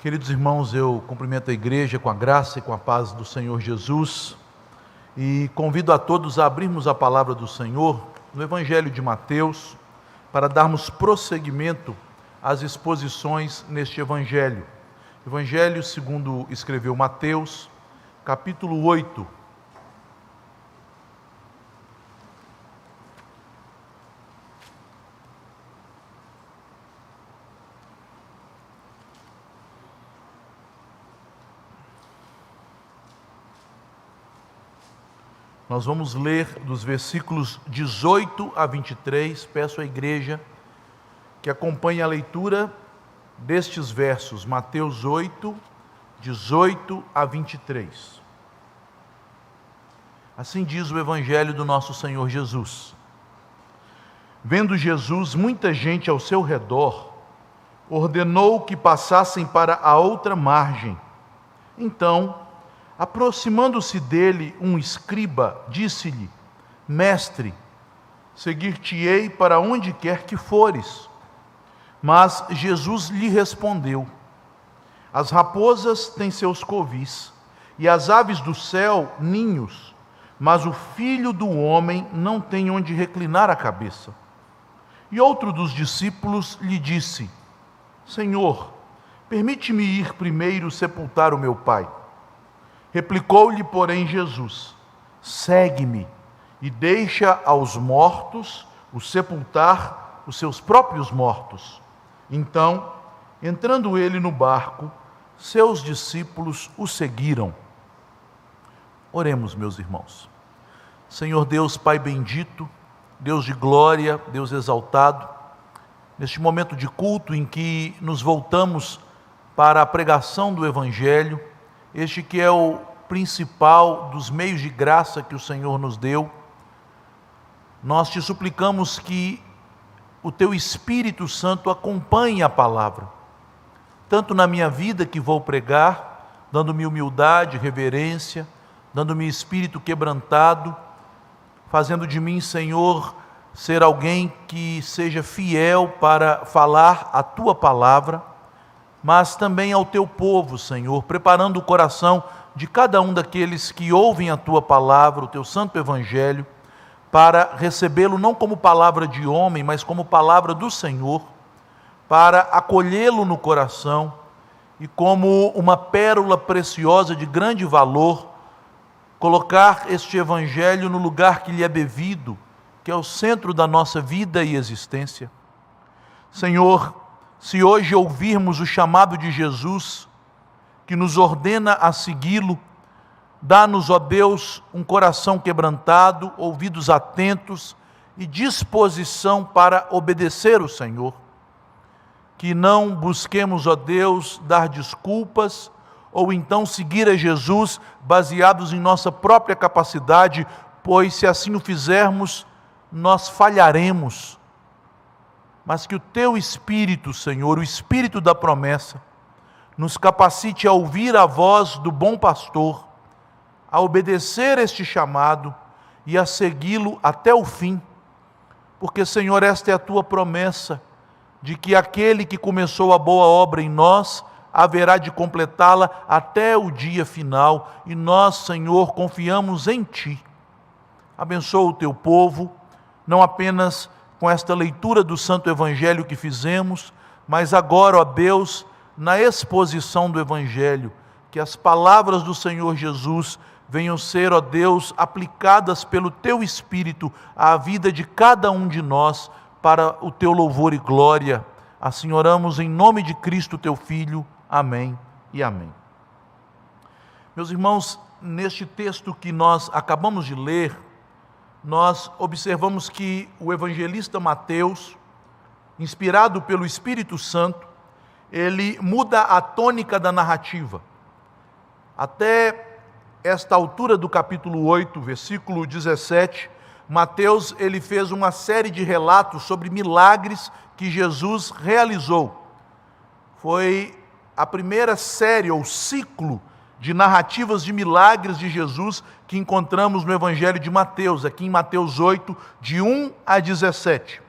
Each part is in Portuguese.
Queridos irmãos, eu cumprimento a igreja com a graça e com a paz do Senhor Jesus e convido a todos a abrirmos a palavra do Senhor no Evangelho de Mateus para darmos prosseguimento às exposições neste Evangelho. Evangelho segundo escreveu Mateus, capítulo 8. Nós vamos ler dos versículos 18 a 23. Peço à igreja que acompanhe a leitura destes versos, Mateus 8, 18 a 23. Assim diz o Evangelho do nosso Senhor Jesus. Vendo Jesus muita gente ao seu redor, ordenou que passassem para a outra margem. Então, aproximando-se dele um escriba, disse-lhe: Mestre, seguir-te-ei para onde quer que fores. Mas Jesus lhe respondeu: As raposas têm seus covis, e as aves do céu ninhos, mas o Filho do homem não tem onde reclinar a cabeça. E outro dos discípulos lhe disse: Senhor, permite-me ir primeiro sepultar o meu pai. Replicou-lhe, porém, Jesus: Segue-me e deixa aos mortos o sepultar os seus próprios mortos. Então, entrando ele no barco, seus discípulos o seguiram. Oremos, meus irmãos. Senhor Deus, Pai bendito, Deus de glória, Deus exaltado, neste momento de culto em que nos voltamos para a pregação do Evangelho, este que é o principal dos meios de graça que o Senhor nos deu, nós te suplicamos que o teu Espírito Santo acompanhe a palavra, tanto na minha vida que vou pregar, dando-me humildade, reverência, dando-me espírito quebrantado, fazendo de mim, Senhor, ser alguém que seja fiel para falar a tua palavra, mas também ao teu povo, Senhor, preparando o coração de cada um daqueles que ouvem a tua palavra, o teu santo evangelho, para recebê-lo não como palavra de homem, mas como palavra do Senhor, para acolhê-lo no coração e como uma pérola preciosa de grande valor, colocar este evangelho no lugar que lhe é devido, que é o centro da nossa vida e existência. Senhor, se hoje ouvirmos o chamado de Jesus, que nos ordena a segui-lo, dá-nos, ó Deus, um coração quebrantado, ouvidos atentos e disposição para obedecer o Senhor. Que não busquemos, ó Deus, dar desculpas ou então seguir a Jesus baseados em nossa própria capacidade, pois se assim o fizermos, nós falharemos. Mas que o teu Espírito, Senhor, o Espírito da promessa, nos capacite a ouvir a voz do bom pastor, a obedecer este chamado e a segui-lo até o fim. Porque, Senhor, esta é a tua promessa, de que aquele que começou a boa obra em nós, haverá de completá-la até o dia final, e nós, Senhor, confiamos em Ti. Abençoa o Teu povo, não apenas com esta leitura do Santo Evangelho que fizemos, mas agora, ó Deus, na exposição do Evangelho, que as palavras do Senhor Jesus venham ser, ó Deus, aplicadas pelo Teu Espírito à vida de cada um de nós, para o Teu louvor e glória. Assim oramos em nome de Cristo, Teu Filho. Amém e amém. Meus irmãos, neste texto que nós acabamos de ler, nós observamos que o evangelista Mateus, inspirado pelo Espírito Santo, ele muda a tônica da narrativa. Até esta altura do capítulo 8, versículo 17, Mateus ele fez uma série de relatos sobre milagres que Jesus realizou. Foi a primeira série ou ciclo de narrativas de milagres de Jesus que encontramos no Evangelho de Mateus, aqui em Mateus 8, de 1 a 17.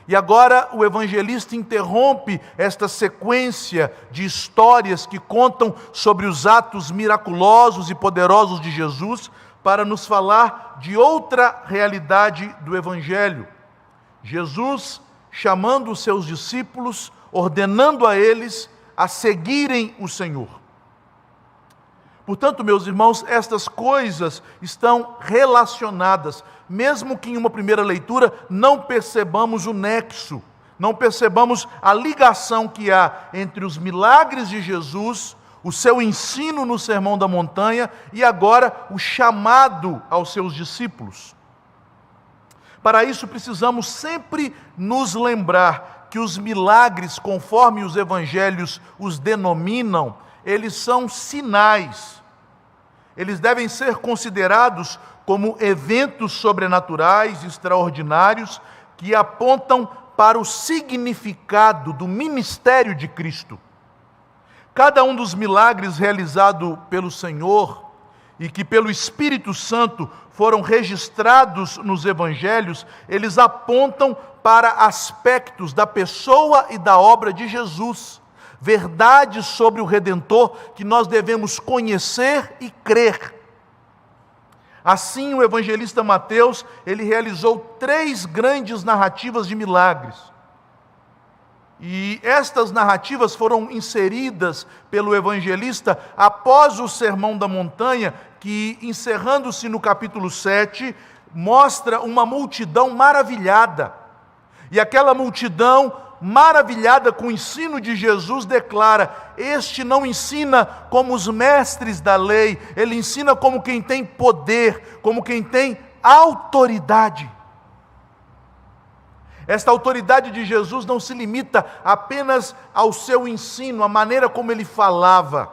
E agora o evangelista interrompe esta sequência de histórias que contam sobre os atos miraculosos e poderosos de Jesus para nos falar de outra realidade do evangelho. Jesus chamando os seus discípulos, ordenando a eles a seguirem o Senhor. Portanto, meus irmãos, estas coisas estão relacionadas, mesmo que em uma primeira leitura não percebamos o nexo, não percebamos a ligação que há entre os milagres de Jesus, o seu ensino no Sermão da Montanha e agora o chamado aos seus discípulos. Para isso precisamos sempre nos lembrar que os milagres, conforme os evangelhos os denominam, eles são sinais. Eles devem ser considerados como eventos sobrenaturais, extraordinários, que apontam para o significado do ministério de Cristo. Cada um dos milagres realizados pelo Senhor e que pelo Espírito Santo foram registrados nos evangelhos, eles apontam para aspectos da pessoa e da obra de Jesus, verdades sobre o Redentor que nós devemos conhecer e crer. Assim, o evangelista Mateus, ele realizou 3 grandes narrativas de milagres. E estas narrativas foram inseridas pelo evangelista após o Sermão da Montanha, que, encerrando-se no capítulo 7, mostra uma multidão maravilhada. E aquela multidão maravilhada com o ensino de Jesus declara: este não ensina como os mestres da lei, ele ensina como quem tem poder, como quem tem autoridade. Esta autoridade de Jesus não se limita apenas ao seu ensino, à maneira como ele falava.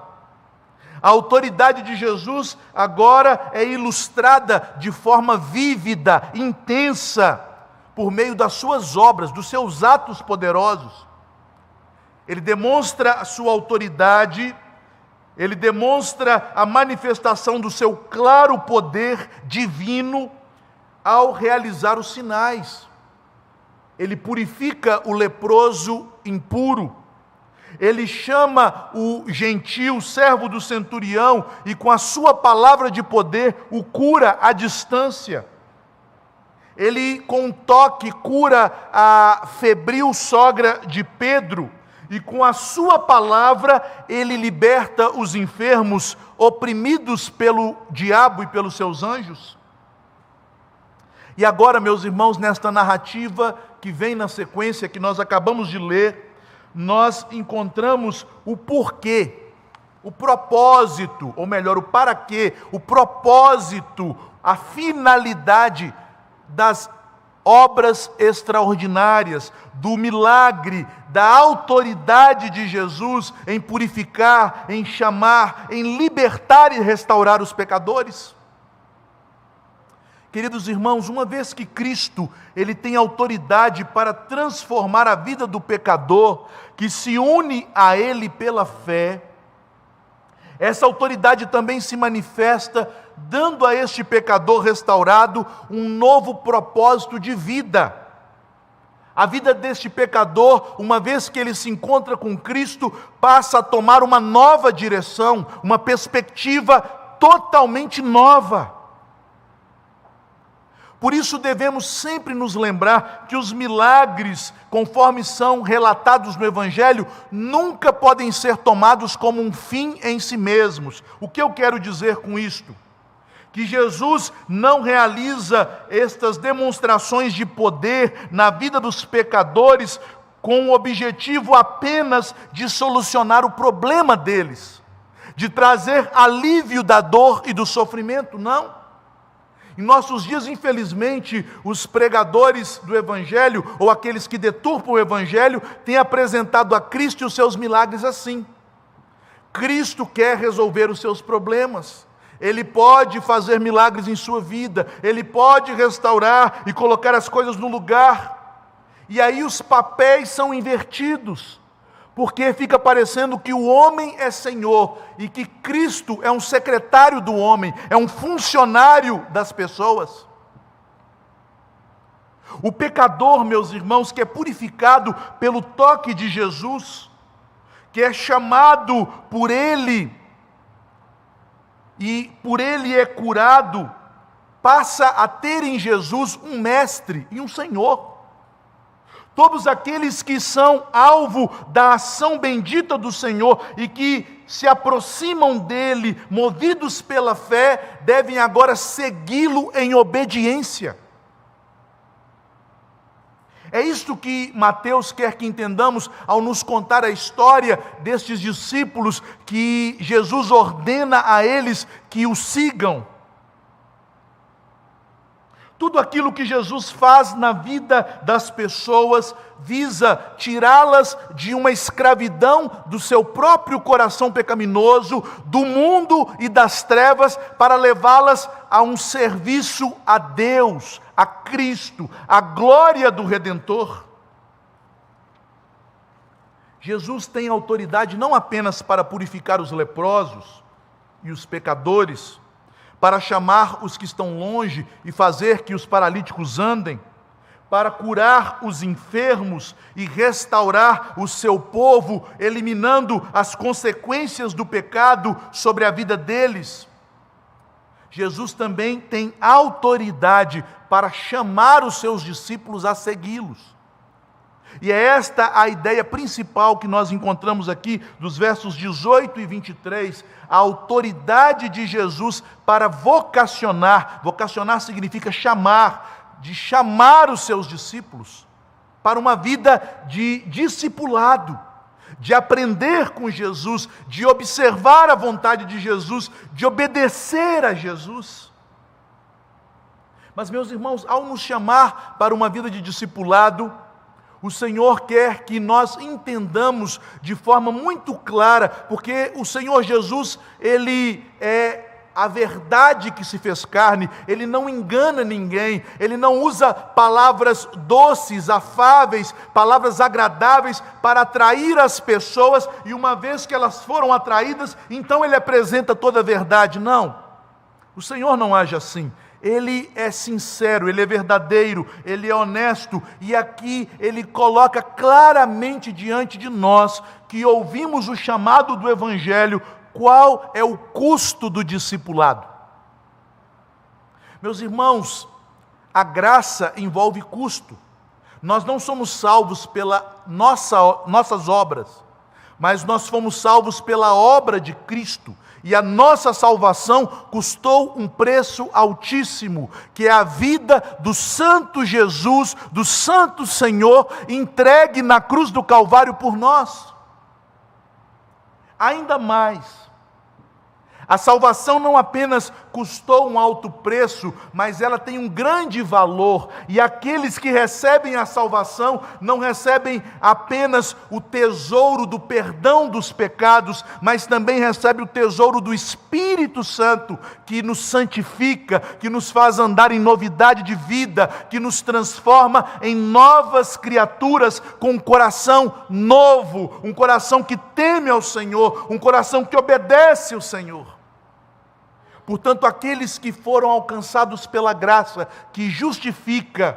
A autoridade de Jesus agora é ilustrada de forma vívida, intensa, por meio das suas obras, dos seus atos poderosos. Ele demonstra a sua autoridade, ele demonstra a manifestação do seu claro poder divino ao realizar os sinais. Ele purifica o leproso impuro, ele chama o gentil servo do centurião e com a sua palavra de poder o cura à distância. Ele com um toque cura a febril sogra de Pedro e com a sua palavra ele liberta os enfermos oprimidos pelo diabo e pelos seus anjos. E agora, meus irmãos, nesta narrativa que vem na sequência que nós acabamos de ler, nós encontramos o porquê, o propósito, ou melhor, o para quê, o propósito, a finalidade das obras extraordinárias, do milagre, da autoridade de Jesus em purificar, em chamar, em libertar e restaurar os pecadores. Queridos irmãos, uma vez que Cristo, ele tem autoridade para transformar a vida do pecador, que se une a ele pela fé, essa autoridade também se manifesta dando a este pecador restaurado um novo propósito de vida. A vida deste pecador, uma vez que ele se encontra com Cristo, passa a tomar uma nova direção, uma perspectiva totalmente nova. Por isso devemos sempre nos lembrar que os milagres, conforme são relatados no Evangelho, nunca podem ser tomados como um fim em si mesmos. O que eu quero dizer com isto? Que Jesus não realiza estas demonstrações de poder na vida dos pecadores com o objetivo apenas de solucionar o problema deles, de trazer alívio da dor e do sofrimento, não. Em nossos dias, infelizmente, os pregadores do Evangelho, ou aqueles que deturpam o Evangelho, têm apresentado a Cristo e os seus milagres assim. Cristo quer resolver os seus problemas, Ele pode fazer milagres em sua vida, Ele pode restaurar e colocar as coisas no lugar. E aí os papéis são invertidos, porque fica parecendo que o homem é Senhor e que Cristo é um secretário do homem, é um funcionário das pessoas. O pecador, meus irmãos, que é purificado pelo toque de Jesus, que é chamado por Ele e por Ele é curado, passa a ter em Jesus um mestre e um Senhor. Todos aqueles que são alvo da ação bendita do Senhor e que se aproximam dele, movidos pela fé, devem agora segui-lo em obediência. É isto que Mateus quer que entendamos ao nos contar a história destes discípulos que Jesus ordena a eles que o sigam. Tudo aquilo que Jesus faz na vida das pessoas visa tirá-las de uma escravidão do seu próprio coração pecaminoso, do mundo e das trevas, para levá-las a um serviço a Deus, a Cristo, a glória do Redentor. Jesus tem autoridade não apenas para purificar os leprosos e os pecadores, para chamar os que estão longe e fazer que os paralíticos andem, para curar os enfermos e restaurar o seu povo, eliminando as consequências do pecado sobre a vida deles. Jesus também tem autoridade para chamar os seus discípulos a segui-los. E é esta a ideia principal que nós encontramos aqui dos versos 18 e 23, a autoridade de Jesus para vocacionar. Vocacionar significa chamar, de chamar os seus discípulos para uma vida de discipulado, de aprender com Jesus, de observar a vontade de Jesus, de obedecer a Jesus. Mas, meus irmãos, ao nos chamar para uma vida de discipulado, o Senhor quer que nós entendamos de forma muito clara, porque o Senhor Jesus, Ele é a verdade que se fez carne, Ele não engana ninguém, Ele não usa palavras doces, afáveis, palavras agradáveis para atrair as pessoas, e uma vez que elas foram atraídas, então Ele apresenta toda a verdade. Não, o Senhor não age assim. Ele é sincero, Ele é verdadeiro, Ele é honesto, e aqui Ele coloca claramente diante de nós, que ouvimos o chamado do Evangelho, qual é o custo do discipulado. Meus irmãos, a graça envolve custo. Nós não somos salvos pelas nossas obras, mas nós fomos salvos pela obra de Cristo. E a nossa salvação custou um preço altíssimo, que é a vida do santo Jesus, do santo Senhor, entregue na cruz do Calvário por nós. Ainda mais, a salvação não apenas custou um alto preço, mas ela tem um grande valor, e aqueles que recebem a salvação não recebem apenas o tesouro do perdão dos pecados, mas também recebem o tesouro do Espírito Santo, que nos santifica, que nos faz andar em novidade de vida, que nos transforma em novas criaturas com um coração novo, um coração que teme ao Senhor, um coração que obedece ao Senhor. Portanto, aqueles que foram alcançados pela graça que justifica,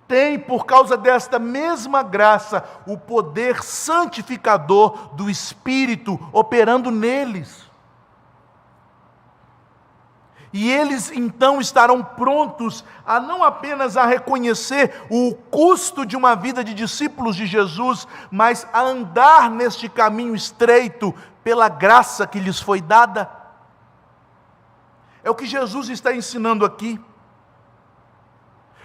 têm, por causa desta mesma graça, o poder santificador do Espírito operando neles. E eles então estarão prontos a não apenas a reconhecer o custo de uma vida de discípulos de Jesus, mas a andar neste caminho estreito pela graça que lhes foi dada. É o que Jesus está ensinando aqui.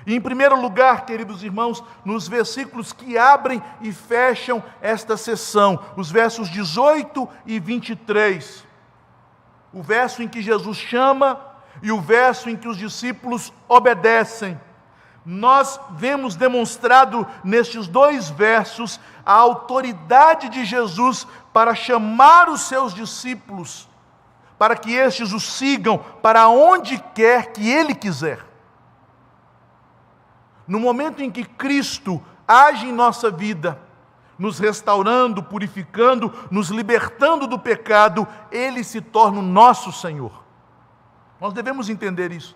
E em primeiro lugar, queridos irmãos, nos versículos que abrem e fecham esta sessão, os versos 18 e 23, o verso em que Jesus chama e o verso em que os discípulos obedecem, nós vemos demonstrado nestes dois versos a autoridade de Jesus para chamar os seus discípulos, para que estes o sigam para onde quer que Ele quiser. No momento em que Cristo age em nossa vida, nos restaurando, purificando, nos libertando do pecado, Ele se torna o nosso Senhor. Nós devemos entender isso.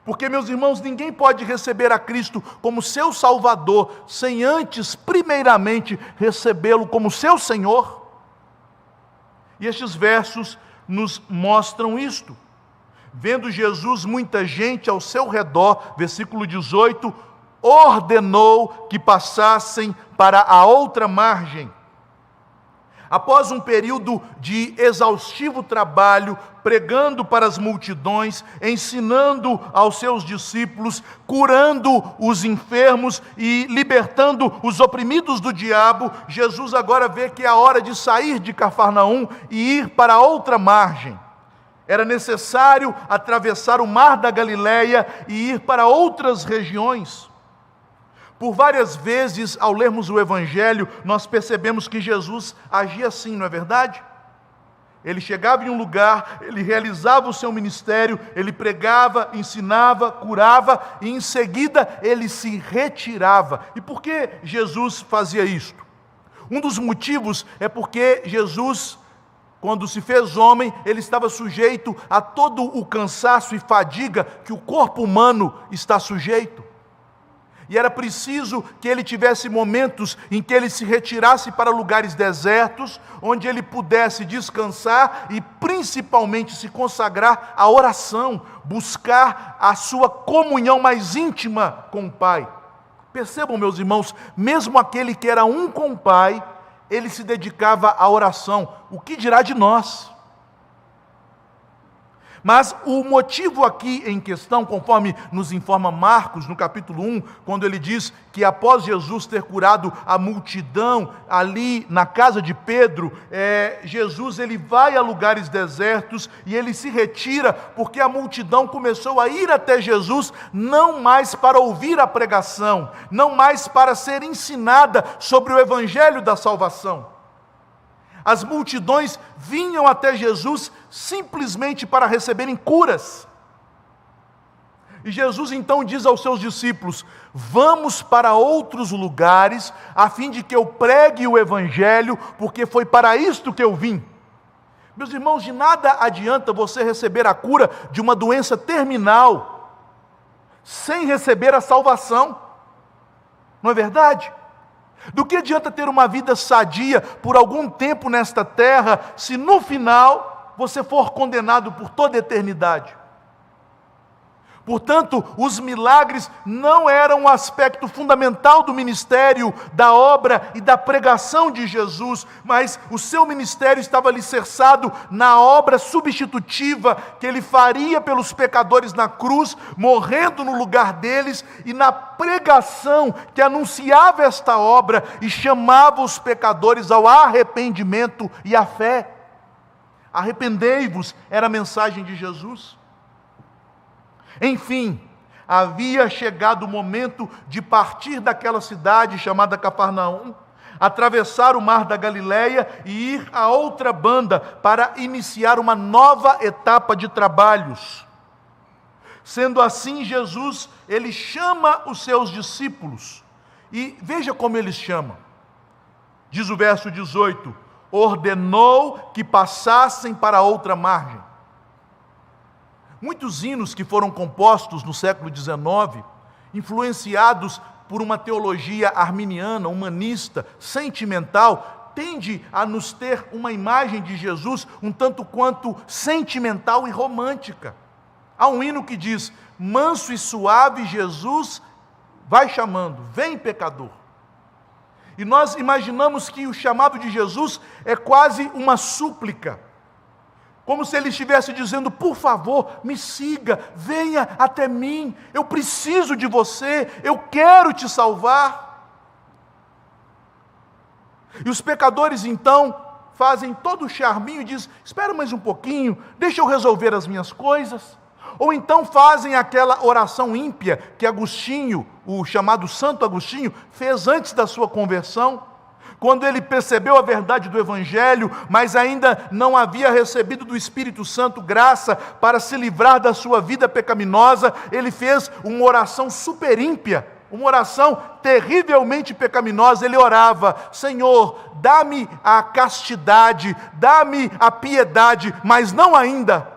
Porque, meus irmãos, ninguém pode receber a Cristo como seu Salvador sem antes, primeiramente, recebê-lo como seu Senhor. E estes versos nos mostram isto. Vendo Jesus muita gente ao seu redor, versículo 18, ordenou que passassem para a outra margem. Após um período de exaustivo trabalho, pregando para as multidões, ensinando aos seus discípulos, curando os enfermos e libertando os oprimidos do diabo, Jesus agora vê que é a hora de sair de Cafarnaum e ir para a outra margem. Era necessário atravessar o mar da Galileia e ir para outras regiões. Por várias vezes, ao lermos o Evangelho, nós percebemos que Jesus agia assim, não é verdade? Ele chegava em um lugar, ele realizava o seu ministério, ele pregava, ensinava, curava, e em seguida ele se retirava. E por que Jesus fazia isto? Um dos motivos é porque Jesus, quando se fez homem, ele estava sujeito a todo o cansaço e fadiga que o corpo humano está sujeito. E era preciso que ele tivesse momentos em que ele se retirasse para lugares desertos, onde ele pudesse descansar e principalmente se consagrar à oração, buscar a sua comunhão mais íntima com o Pai. Percebam, meus irmãos, mesmo aquele que era um com o Pai, ele se dedicava à oração. O que dirá de nós? Mas o motivo aqui em questão, conforme nos informa Marcos, no capítulo 1, quando ele diz que após Jesus ter curado a multidão ali na casa de Pedro, Jesus ele vai a lugares desertos e ele se retira, porque a multidão começou a ir até Jesus, não mais para ouvir a pregação, não mais para ser ensinada sobre o evangelho da salvação. As multidões vinham até Jesus simplesmente para receberem curas. E Jesus então diz aos seus discípulos: vamos para outros lugares, a fim de que eu pregue o Evangelho, porque foi para isto que eu vim. Meus irmãos, de nada adianta você receber a cura de uma doença terminal, sem receber a salvação. Não é verdade? Do que adianta ter uma vida sadia por algum tempo nesta terra, se no final você for condenado por toda a eternidade? Portanto, os milagres não eram um aspecto fundamental do ministério, da obra e da pregação de Jesus, mas o seu ministério estava alicerçado na obra substitutiva que ele faria pelos pecadores na cruz, morrendo no lugar deles, e na pregação que anunciava esta obra e chamava os pecadores ao arrependimento e à fé. Arrependei-vos era a mensagem de Jesus. Enfim, havia chegado o momento de partir daquela cidade chamada Cafarnaum, atravessar o mar da Galileia e ir a outra banda para iniciar uma nova etapa de trabalhos. Sendo assim, Jesus, ele chama os seus discípulos, e veja como ele chama. Diz o verso 18, ordenou que passassem para a outra margem. Muitos hinos que foram compostos no século XIX, influenciados por uma teologia arminiana, humanista, sentimental, tende a nos ter uma imagem de Jesus um tanto quanto sentimental e romântica. Há um hino que diz: manso e suave Jesus vai chamando, vem pecador. E nós imaginamos que o chamado de Jesus é quase uma súplica, como se ele estivesse dizendo: por favor, me siga, venha até mim, eu preciso de você, eu quero te salvar. E os pecadores então fazem todo o charminho e dizem: espera mais um pouquinho, deixa eu resolver as minhas coisas. Ou então fazem aquela oração ímpia que Agostinho, o chamado Santo Agostinho, fez antes da sua conversão, quando ele percebeu a verdade do Evangelho, mas ainda não havia recebido do Espírito Santo graça para se livrar da sua vida pecaminosa. Ele fez uma oração super ímpia, uma oração terrivelmente pecaminosa. Ele orava: Senhor, dá-me a castidade, dá-me a piedade, mas não ainda.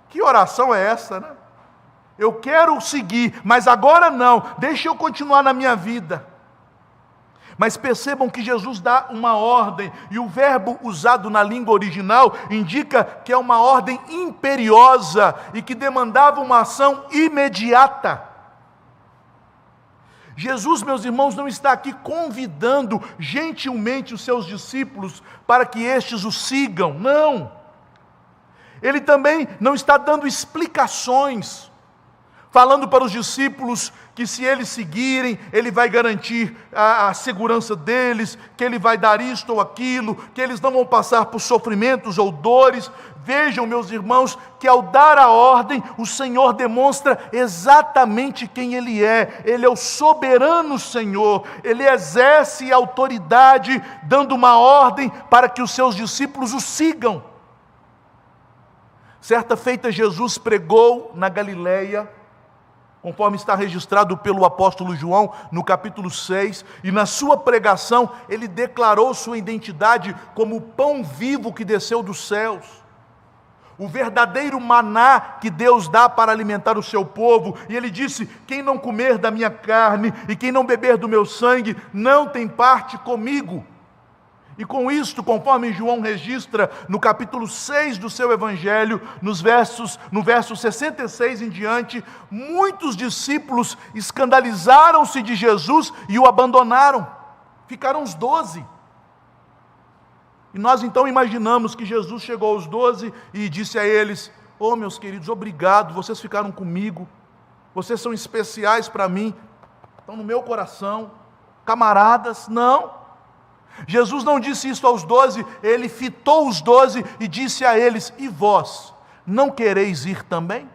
Que oração é essa, né? Eu quero seguir, mas agora não, deixa eu continuar na minha vida. Mas percebam que Jesus dá uma ordem, e o verbo usado na língua original indica que é uma ordem imperiosa e que demandava uma ação imediata. Jesus, meus irmãos, não está aqui convidando gentilmente os seus discípulos para que estes o sigam, não. Ele também não está dando explicações, falando para os discípulos que se eles seguirem, ele vai garantir a segurança deles, que ele vai dar isto ou aquilo, que eles não vão passar por sofrimentos ou dores. Vejam, meus irmãos, que ao dar a ordem, o Senhor demonstra exatamente quem Ele é. Ele é o soberano Senhor, Ele exerce autoridade, dando uma ordem para que os seus discípulos o sigam. Certa feita, Jesus pregou na Galileia, conforme está registrado pelo apóstolo João, no capítulo 6, e na sua pregação, ele declarou sua identidade como o pão vivo que desceu dos céus, o verdadeiro maná que Deus dá para alimentar o seu povo, e ele disse: quem não comer da minha carne, e quem não beber do meu sangue, não tem parte comigo. E com isto, conforme João registra no capítulo 6 do seu evangelho, no verso 66 em diante, muitos discípulos escandalizaram-se de Jesus e o abandonaram. Ficaram os 12. E nós então imaginamos que Jesus chegou aos 12 e disse a eles: oh, meus queridos, obrigado, vocês ficaram comigo, vocês são especiais para mim, estão no meu coração, camaradas. Não. Jesus não disse isso aos 12, ele fitou os 12 e disse a eles: e vós, não quereis ir também?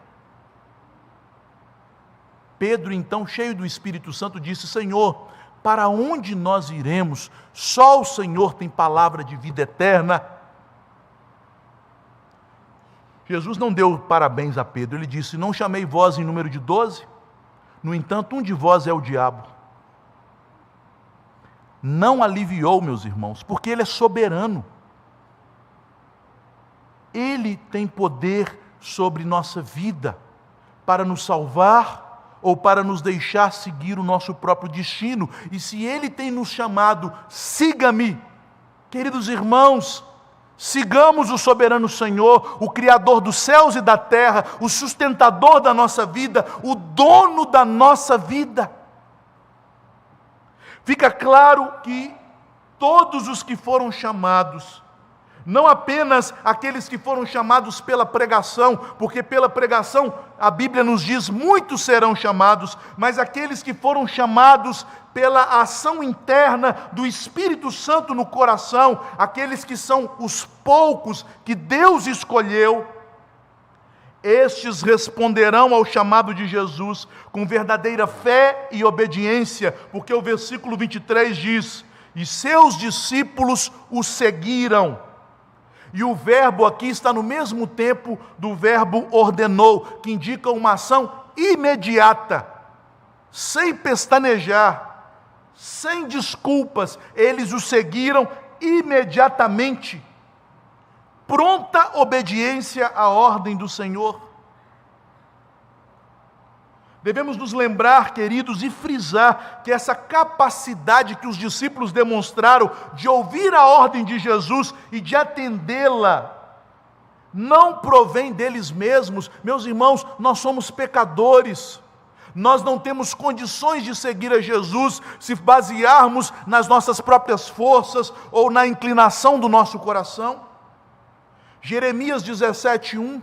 Pedro, então, cheio do Espírito Santo, disse: Senhor, para onde nós iremos? Só o Senhor tem palavra de vida eterna. Jesus não deu parabéns a Pedro, ele disse: não chamei vós em número de 12? No entanto, um de vós é o diabo. Não aliviou, meus irmãos, porque Ele é soberano. Ele tem poder sobre nossa vida, para nos salvar ou para nos deixar seguir o nosso próprio destino. E se Ele tem nos chamado, siga-me, queridos irmãos, sigamos o soberano Senhor, o Criador dos céus e da terra, o sustentador da nossa vida, o dono da nossa vida. Fica claro que todos os que foram chamados, não apenas aqueles que foram chamados pela pregação, porque pela pregação a Bíblia nos diz muitos serão chamados, mas aqueles que foram chamados pela ação interna do Espírito Santo no coração, aqueles que são os poucos que Deus escolheu, estes responderão ao chamado de Jesus com verdadeira fé e obediência, porque o versículo 23 diz: e seus discípulos o seguiram. E o verbo aqui está no mesmo tempo do verbo ordenou, que indica uma ação imediata, sem pestanejar, sem desculpas. Eles o seguiram imediatamente. Pronta obediência à ordem do Senhor. Devemos nos lembrar, queridos, e frisar que essa capacidade que os discípulos demonstraram de ouvir a ordem de Jesus e de atendê-la, não provém deles mesmos. Meus irmãos, nós somos pecadores. Nós não temos condições de seguir a Jesus se basearmos nas nossas próprias forças ou na inclinação do nosso coração. Jeremias 17:1,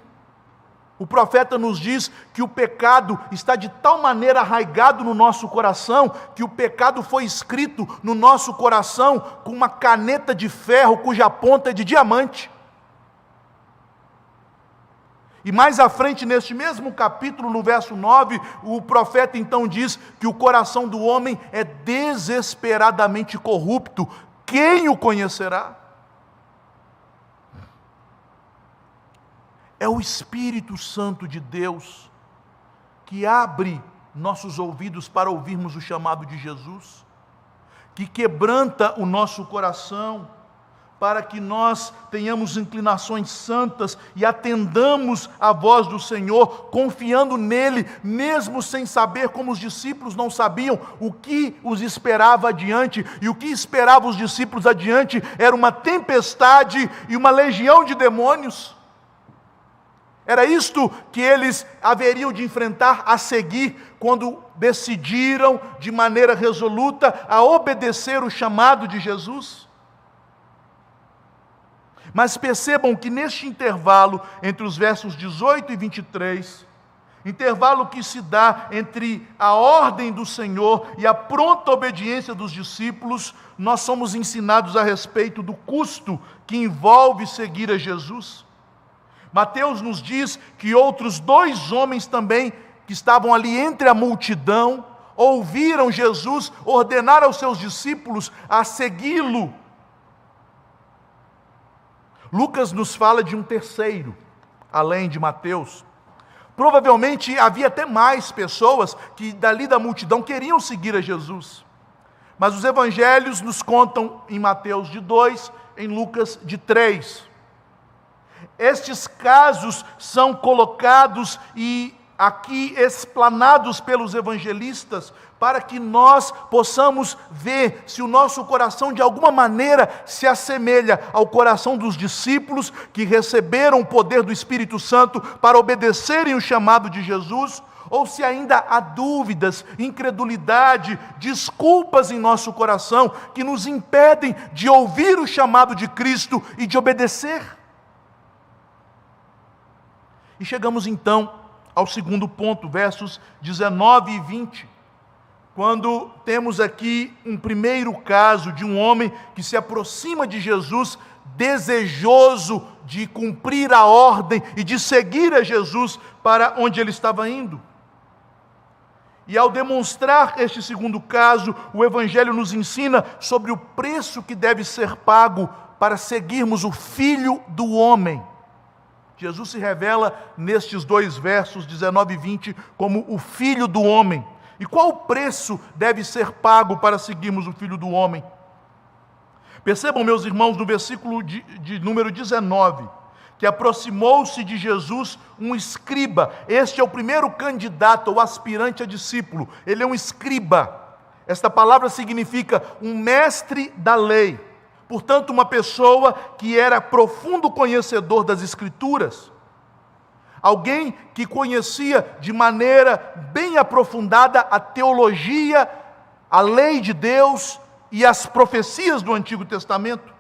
o profeta nos diz que o pecado está de tal maneira arraigado no nosso coração, que o pecado foi escrito no nosso coração com uma caneta de ferro cuja ponta é de diamante. E mais à frente, neste mesmo capítulo, no verso 9, o profeta então diz que o coração do homem é desesperadamente corrupto. Quem o conhecerá? É o Espírito Santo de Deus que abre nossos ouvidos para ouvirmos o chamado de Jesus, que quebranta o nosso coração, para que nós tenhamos inclinações santas e atendamos à voz do Senhor, confiando nele, mesmo sem saber, como os discípulos não sabiam o que os esperava adiante, e o que esperava os discípulos adiante era uma tempestade e uma legião de demônios. Era isto que eles haveriam de enfrentar a seguir, quando decidiram de maneira resoluta a obedecer o chamado de Jesus. Mas percebam que neste intervalo, entre os versos 18 e 23, intervalo que se dá entre a ordem do Senhor e a pronta obediência dos discípulos, nós somos ensinados a respeito do custo que envolve seguir a Jesus. Mateus nos diz que outros 2 homens também, que estavam ali entre a multidão, ouviram Jesus ordenar aos seus discípulos a segui-lo. Lucas nos fala de um terceiro, além de Mateus. Provavelmente havia até mais pessoas que dali da multidão queriam seguir a Jesus. Mas os evangelhos nos contam em Mateus de 2, em Lucas de 3. Estes casos são colocados e aqui explanados pelos evangelistas, para que nós possamos ver se o nosso coração de alguma maneira se assemelha ao coração dos discípulos que receberam o poder do Espírito Santo para obedecerem o chamado de Jesus, ou se ainda há dúvidas, incredulidade, desculpas em nosso coração que nos impedem de ouvir o chamado de Cristo e de obedecer. E chegamos então ao segundo ponto, versos 19 e 20. Quando temos aqui um primeiro caso de um homem que se aproxima de Jesus, desejoso de cumprir a ordem e de seguir a Jesus para onde ele estava indo. E ao demonstrar este segundo caso, o Evangelho nos ensina sobre o preço que deve ser pago para seguirmos o Filho do Homem. Jesus se revela nestes 2 versos, 19 e 20, como o Filho do Homem. E qual o preço deve ser pago para seguirmos o Filho do Homem? Percebam, meus irmãos, no versículo de número 19, que aproximou-se de Jesus um escriba. Este é o primeiro candidato ou aspirante a discípulo. Ele é um escriba. Esta palavra significa um mestre da lei. Portanto, uma pessoa que era profundo conhecedor das Escrituras. Alguém que conhecia de maneira bem aprofundada a teologia, a lei de Deus e as profecias do Antigo Testamento.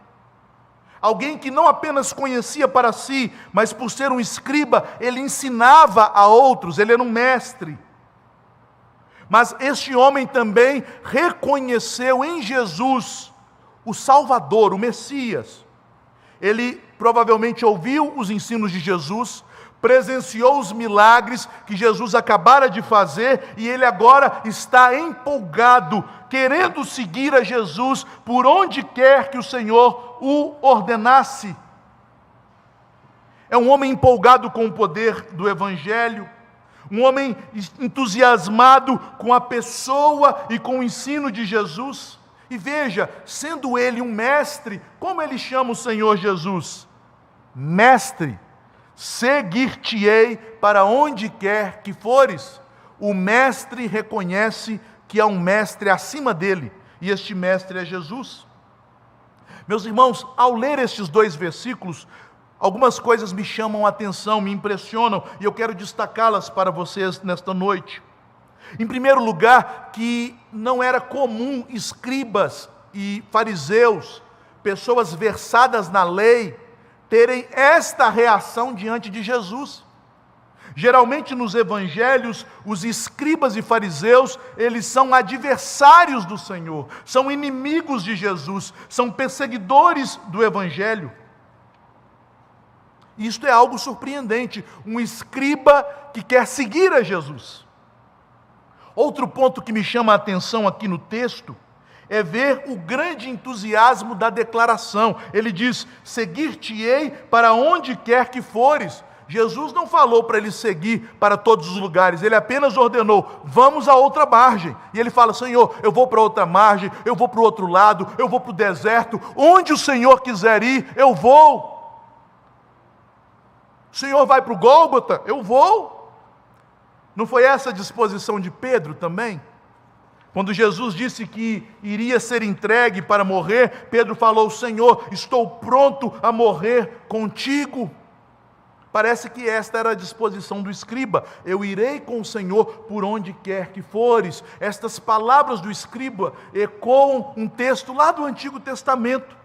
Alguém que não apenas conhecia para si, mas por ser um escriba, ele ensinava a outros, ele era um mestre. Mas este homem também reconheceu em Jesus o Salvador, o Messias. Ele provavelmente ouviu os ensinos de Jesus, presenciou os milagres que Jesus acabara de fazer e ele agora está empolgado, querendo seguir a Jesus por onde quer que o Senhor o ordenasse. É um homem empolgado com o poder do Evangelho, um homem entusiasmado com a pessoa e com o ensino de Jesus. E veja, sendo ele um mestre, como ele chama o Senhor Jesus? Mestre. Seguir-te-ei para onde quer que fores. O mestre reconhece que há um mestre acima dele, e este mestre é Jesus. Meus irmãos, ao ler estes 2 versículos, algumas coisas me chamam a atenção, me impressionam, e eu quero destacá-las para vocês nesta noite. Em primeiro lugar, que não era comum escribas e fariseus, pessoas versadas na lei, terem esta reação diante de Jesus. Geralmente nos evangelhos, os escribas e fariseus, eles são adversários do Senhor, são inimigos de Jesus, são perseguidores do evangelho. Isto é algo surpreendente, um escriba que quer seguir a Jesus. Outro ponto que me chama a atenção aqui no texto é ver o grande entusiasmo da declaração. Ele diz: seguir-te-ei para onde quer que fores. Jesus não falou para ele seguir para todos os lugares, ele apenas ordenou: vamos a outra margem. E ele fala: Senhor, eu vou para outra margem, eu vou para o outro lado, eu vou para o deserto, onde o Senhor quiser ir, eu vou. O Senhor vai para o Gólgota, eu vou. Não foi essa a disposição de Pedro também? Quando Jesus disse que iria ser entregue para morrer, Pedro falou: Senhor, estou pronto a morrer contigo. Parece que esta era a disposição do escriba: eu irei com o Senhor por onde quer que fores. Estas palavras do escriba ecoam um texto lá do Antigo Testamento.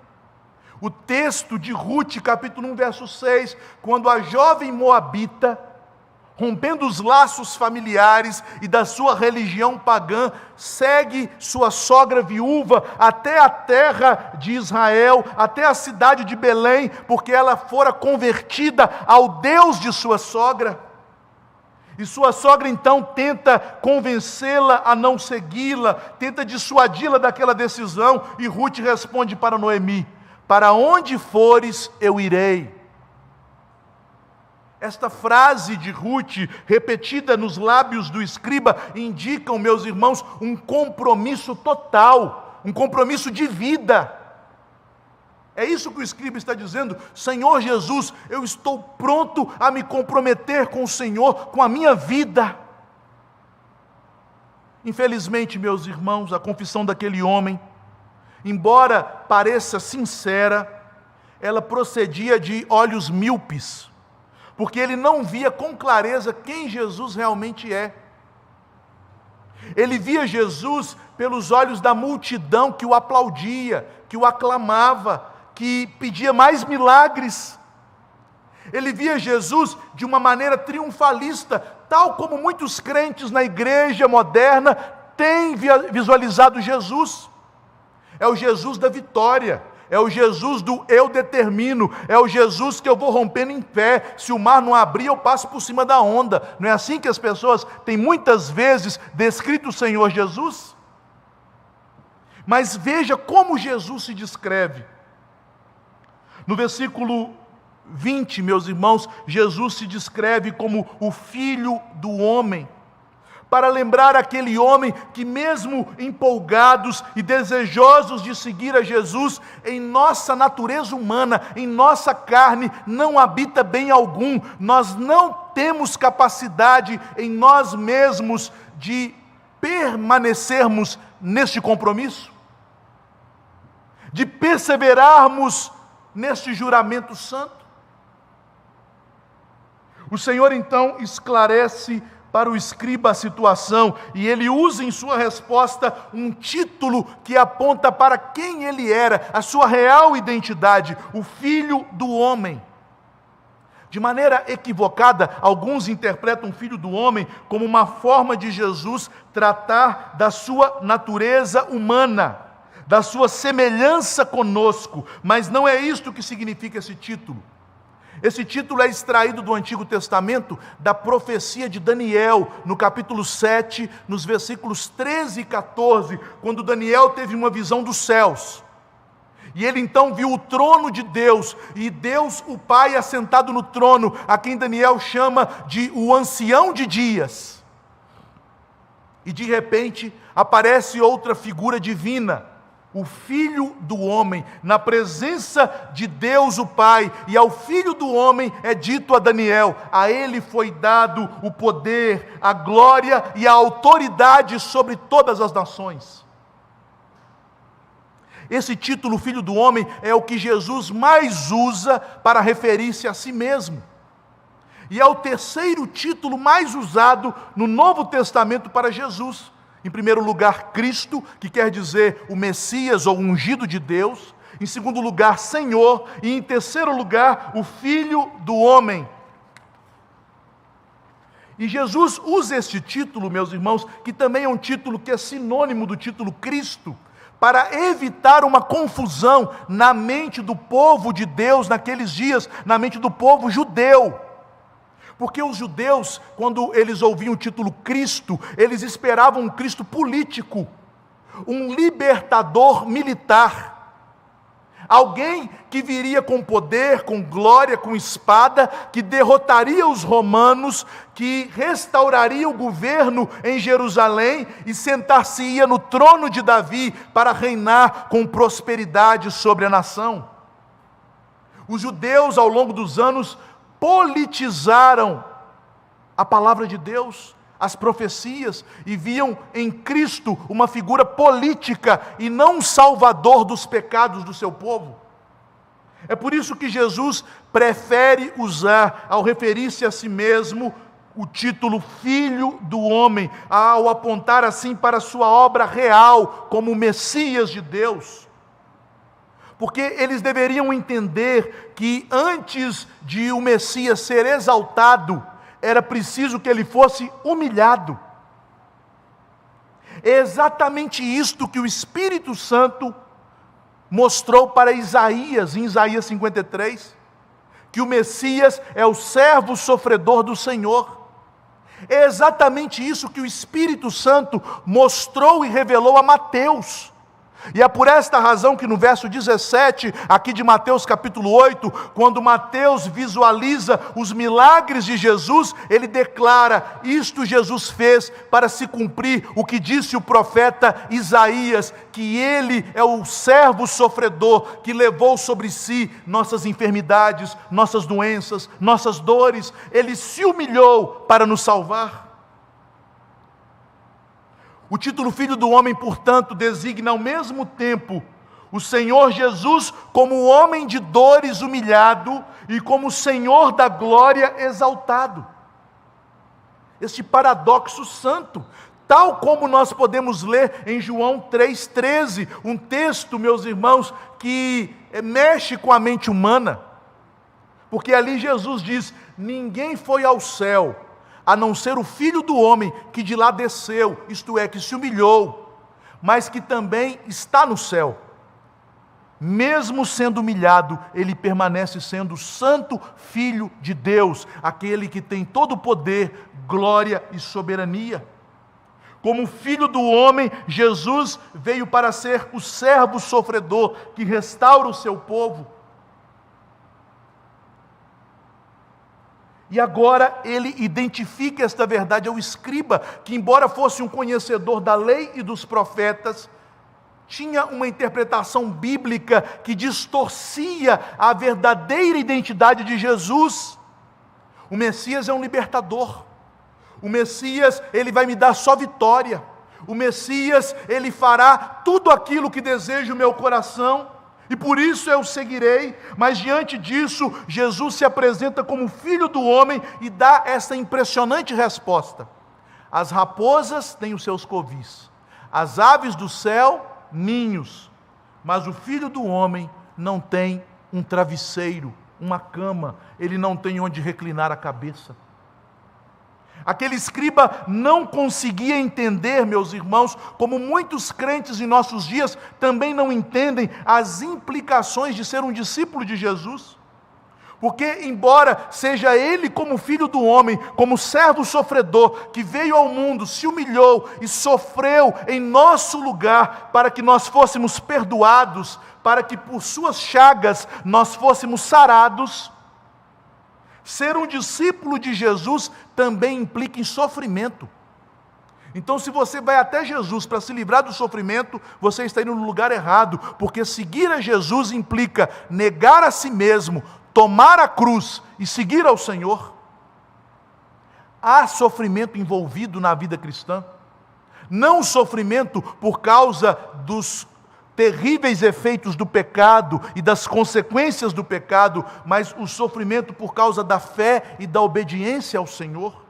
O texto de Rute, capítulo 1, verso 6, quando a jovem moabita, rompendo os laços familiares e da sua religião pagã, segue sua sogra viúva até a terra de Israel, até a cidade de Belém, porque ela fora convertida ao Deus de sua sogra. E sua sogra então tenta convencê-la a não segui-la, tenta dissuadi-la daquela decisão, e Rute responde para Noemi: para onde fores, eu irei. Esta frase de Rute, repetida nos lábios do escriba, indicam, meus irmãos, um compromisso total, um compromisso de vida. É isso que o escriba está dizendo: Senhor Jesus, eu estou pronto a me comprometer com o Senhor, com a minha vida. Infelizmente, meus irmãos, a confissão daquele homem, embora pareça sincera, ela procedia de olhos míopes, porque ele não via com clareza quem Jesus realmente é. Ele via Jesus pelos olhos da multidão que o aplaudia, que o aclamava, que pedia mais milagres. Ele via Jesus de uma maneira triunfalista, tal como muitos crentes na igreja moderna têm visualizado Jesus. É o Jesus da vitória, é o Jesus do eu determino, é o Jesus que eu vou rompendo em pé. Se o mar não abrir, eu passo por cima da onda. Não é assim que as pessoas têm muitas vezes descrito o Senhor Jesus? Mas veja como Jesus se descreve. No versículo 20, meus irmãos, Jesus se descreve como o Filho do Homem, para lembrar aquele homem que, mesmo empolgados e desejosos de seguir a Jesus, em nossa natureza humana, em nossa carne, não habita bem algum. Nós não temos capacidade em nós mesmos de permanecermos neste compromisso, de perseverarmos neste juramento santo. O Senhor então esclarece para o escriba a situação, e ele usa em sua resposta um título que aponta para quem ele era, a sua real identidade: o Filho do Homem. De maneira equivocada, alguns interpretam o Filho do Homem como uma forma de Jesus tratar da sua natureza humana, da sua semelhança conosco, mas não é isto que significa esse título. Esse título é extraído do Antigo Testamento, da profecia de Daniel, no capítulo 7, nos versículos 13 e 14, quando Daniel teve uma visão dos céus. E ele então viu o trono de Deus, e Deus, o Pai, assentado no trono, a quem Daniel chama de o ancião de dias. E de repente aparece outra figura divina, o Filho do Homem, na presença de Deus o Pai. E ao Filho do Homem é dito a Daniel: a ele foi dado o poder, a glória e a autoridade sobre todas as nações. Esse título, Filho do Homem, é o que Jesus mais usa para referir-se a si mesmo. E é o terceiro título mais usado no Novo Testamento para Jesus. Em primeiro lugar, Cristo, que quer dizer o Messias ou ungido de Deus. Em segundo lugar, Senhor. E em terceiro lugar, o Filho do Homem. E Jesus usa este título, meus irmãos, que também é um título que é sinônimo do título Cristo, para evitar uma confusão na mente do povo de Deus naqueles dias, na mente do povo judeu. Porque os judeus, quando eles ouviam o título Cristo, eles esperavam um Cristo político, um libertador militar. Alguém que viria com poder, com glória, com espada, que derrotaria os romanos, que restauraria o governo em Jerusalém e sentar-se-ia no trono de Davi para reinar com prosperidade sobre a nação. Os judeus, ao longo dos anos, politizaram a palavra de Deus, as profecias, e viam em Cristo uma figura política e não um salvador dos pecados do seu povo. É por isso que Jesus prefere usar, ao referir-se a si mesmo, o título Filho do Homem, ao apontar assim para a sua obra real como o Messias de Deus. Porque eles deveriam entender que antes de o Messias ser exaltado, era preciso que ele fosse humilhado. É exatamente isto que o Espírito Santo mostrou para Isaías, em Isaías 53, que o Messias é o servo sofredor do Senhor. É exatamente isso que o Espírito Santo mostrou e revelou a Mateus. E é por esta razão que no verso 17, aqui de Mateus capítulo 8, quando Mateus visualiza os milagres de Jesus, ele declara: isto Jesus fez para se cumprir o que disse o profeta Isaías, que ele é o servo sofredor que levou sobre si nossas enfermidades, nossas doenças, nossas dores. Ele se humilhou para nos salvar. O título Filho do Homem, portanto, designa ao mesmo tempo o Senhor Jesus como o homem de dores humilhado e como o Senhor da glória exaltado. Este paradoxo santo, tal como nós podemos ler em João 3,13, um texto, meus irmãos, que mexe com a mente humana, porque ali Jesus diz: ninguém foi ao céu, a não ser o Filho do Homem que de lá desceu, isto é, que se humilhou, mas que também está no céu. Mesmo sendo humilhado, ele permanece sendo o Santo Filho de Deus, aquele que tem todo o poder, glória e soberania. Como Filho do Homem, Jesus veio para ser o servo sofredor que restaura o seu povo. E agora ele identifica esta verdade ao escriba, que embora fosse um conhecedor da lei e dos profetas, tinha uma interpretação bíblica que distorcia a verdadeira identidade de Jesus. O Messias é um libertador. O Messias, ele vai me dar só vitória. O Messias, ele fará tudo aquilo que deseja o meu coração. E por isso eu o seguirei. Mas diante disso, Jesus se apresenta como Filho do Homem e dá essa impressionante resposta: as raposas têm os seus covis, as aves do céu, ninhos, mas o Filho do Homem não tem um travesseiro, uma cama, ele não tem onde reclinar a cabeça. Aquele escriba não conseguia entender, meus irmãos, como muitos crentes em nossos dias também não entendem as implicações de ser um discípulo de Jesus. Porque, embora seja ele como Filho do Homem, como servo sofredor, que veio ao mundo, se humilhou e sofreu em nosso lugar, para que nós fôssemos perdoados, para que por suas chagas nós fôssemos sarados, ser um discípulo de Jesus também implica em sofrimento. Então, se você vai até Jesus para se livrar do sofrimento, você está indo no lugar errado, porque seguir a Jesus implica negar a si mesmo, tomar a cruz e seguir ao Senhor. Há sofrimento envolvido na vida cristã, não sofrimento por causa dos terríveis efeitos do pecado e das consequências do pecado, mas o sofrimento por causa da fé e da obediência ao Senhor.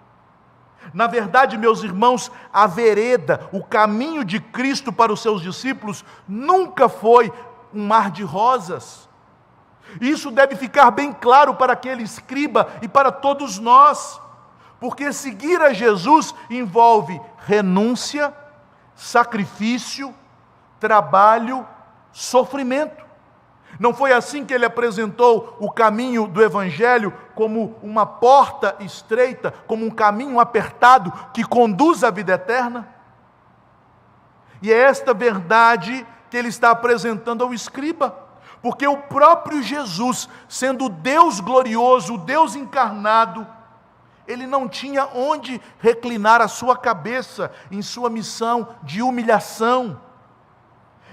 Na verdade, meus irmãos, a vereda, o caminho de Cristo para os seus discípulos nunca foi um mar de rosas. Isso deve ficar bem claro para aquele escriba e para todos nós, porque seguir a Jesus envolve renúncia, sacrifício, trabalho, sofrimento. Não foi assim que ele apresentou o caminho do Evangelho como uma porta estreita, como um caminho apertado que conduz à vida eterna? E é esta verdade que ele está apresentando ao escriba. Porque o próprio Jesus, sendo Deus glorioso, o Deus encarnado, ele não tinha onde reclinar a sua cabeça em sua missão de humilhação.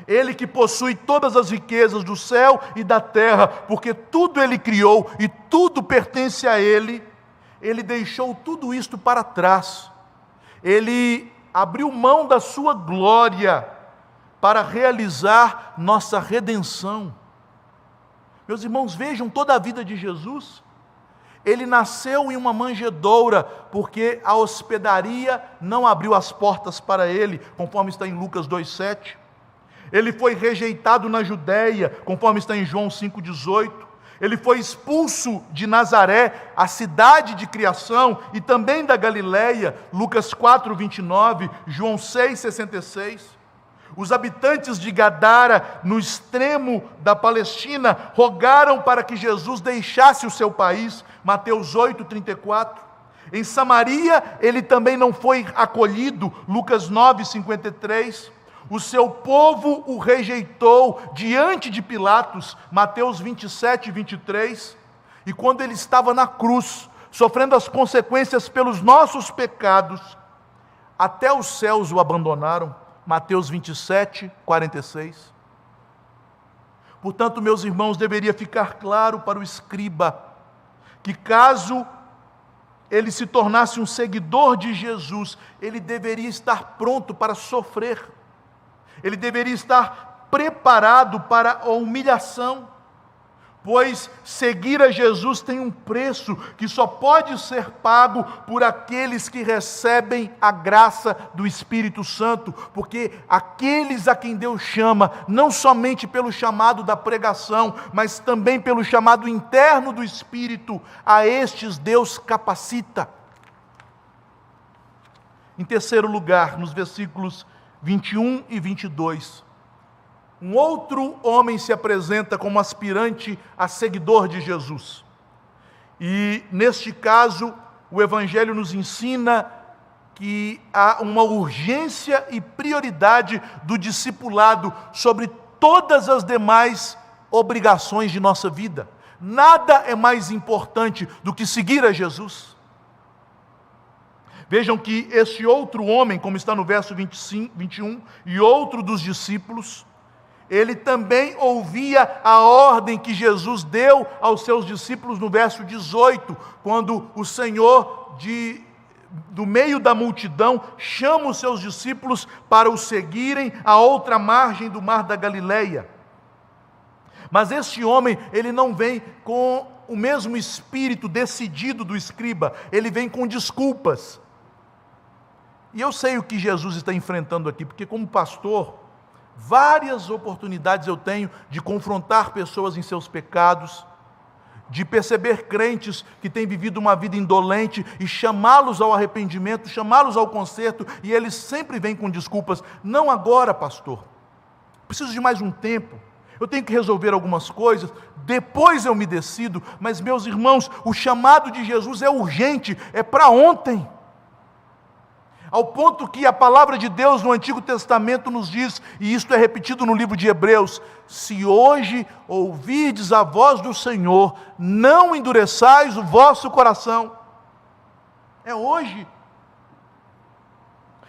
Ele que possui todas as riquezas do céu e da terra, porque tudo ele criou e tudo pertence a ele, ele deixou tudo isto para trás. Ele abriu mão da sua glória para realizar nossa redenção. Meus irmãos, vejam toda a vida de Jesus. Ele nasceu em uma manjedoura, porque a hospedaria não abriu as portas para ele, conforme está em Lucas 2,7. Ele foi rejeitado na Judéia, conforme está em João 5,18. Ele foi expulso de Nazaré, a cidade de criação, e também da Galileia, Lucas 4,29, João 6,66. Os habitantes de Gadara, no extremo da Palestina, rogaram para que Jesus deixasse o seu país, Mateus 8,34. Em Samaria, ele também não foi acolhido, Lucas 9,53. O seu povo o rejeitou diante de Pilatos, Mateus 27,23. E quando ele estava na cruz, sofrendo as consequências pelos nossos pecados, até os céus o abandonaram, Mateus 27,46. Portanto, meus irmãos, deveria ficar claro para o escriba que caso ele se tornasse um seguidor de Jesus, ele deveria estar pronto para sofrer. Ele deveria estar preparado para a humilhação, pois seguir a Jesus tem um preço que só pode ser pago por aqueles que recebem a graça do Espírito Santo, porque aqueles a quem Deus chama, não somente pelo chamado da pregação, mas também pelo chamado interno do Espírito, a estes Deus capacita. Em terceiro lugar, nos versículos 21 e 22, um outro homem se apresenta como aspirante a seguidor de Jesus. E, neste caso, o Evangelho nos ensina que há uma urgência e prioridade do discipulado sobre todas as demais obrigações de nossa vida. Nada é mais importante do que seguir a Jesus. Vejam que esse outro homem, como está no verso 25, 21, e outro dos discípulos, ele também ouvia a ordem que Jesus deu aos seus discípulos no verso 18, quando o Senhor, do meio da multidão, chama os seus discípulos para o seguirem à outra margem do mar da Galileia. Mas este homem, ele não vem com o mesmo espírito decidido do escriba, ele vem com desculpas. E eu sei o que Jesus está enfrentando aqui, porque como pastor, várias oportunidades eu tenho de confrontar pessoas em seus pecados, de perceber crentes que têm vivido uma vida indolente e chamá-los ao arrependimento, chamá-los ao conserto, e eles sempre vêm com desculpas. Não agora, pastor, preciso de mais um tempo, eu tenho que resolver algumas coisas, depois eu me decido. Mas, meus irmãos, o chamado de Jesus é urgente, é para ontem. Ao ponto que a palavra de Deus no Antigo Testamento nos diz, e isto é repetido no livro de Hebreus: se hoje ouvirdes a voz do Senhor, não endureçais o vosso coração. É hoje.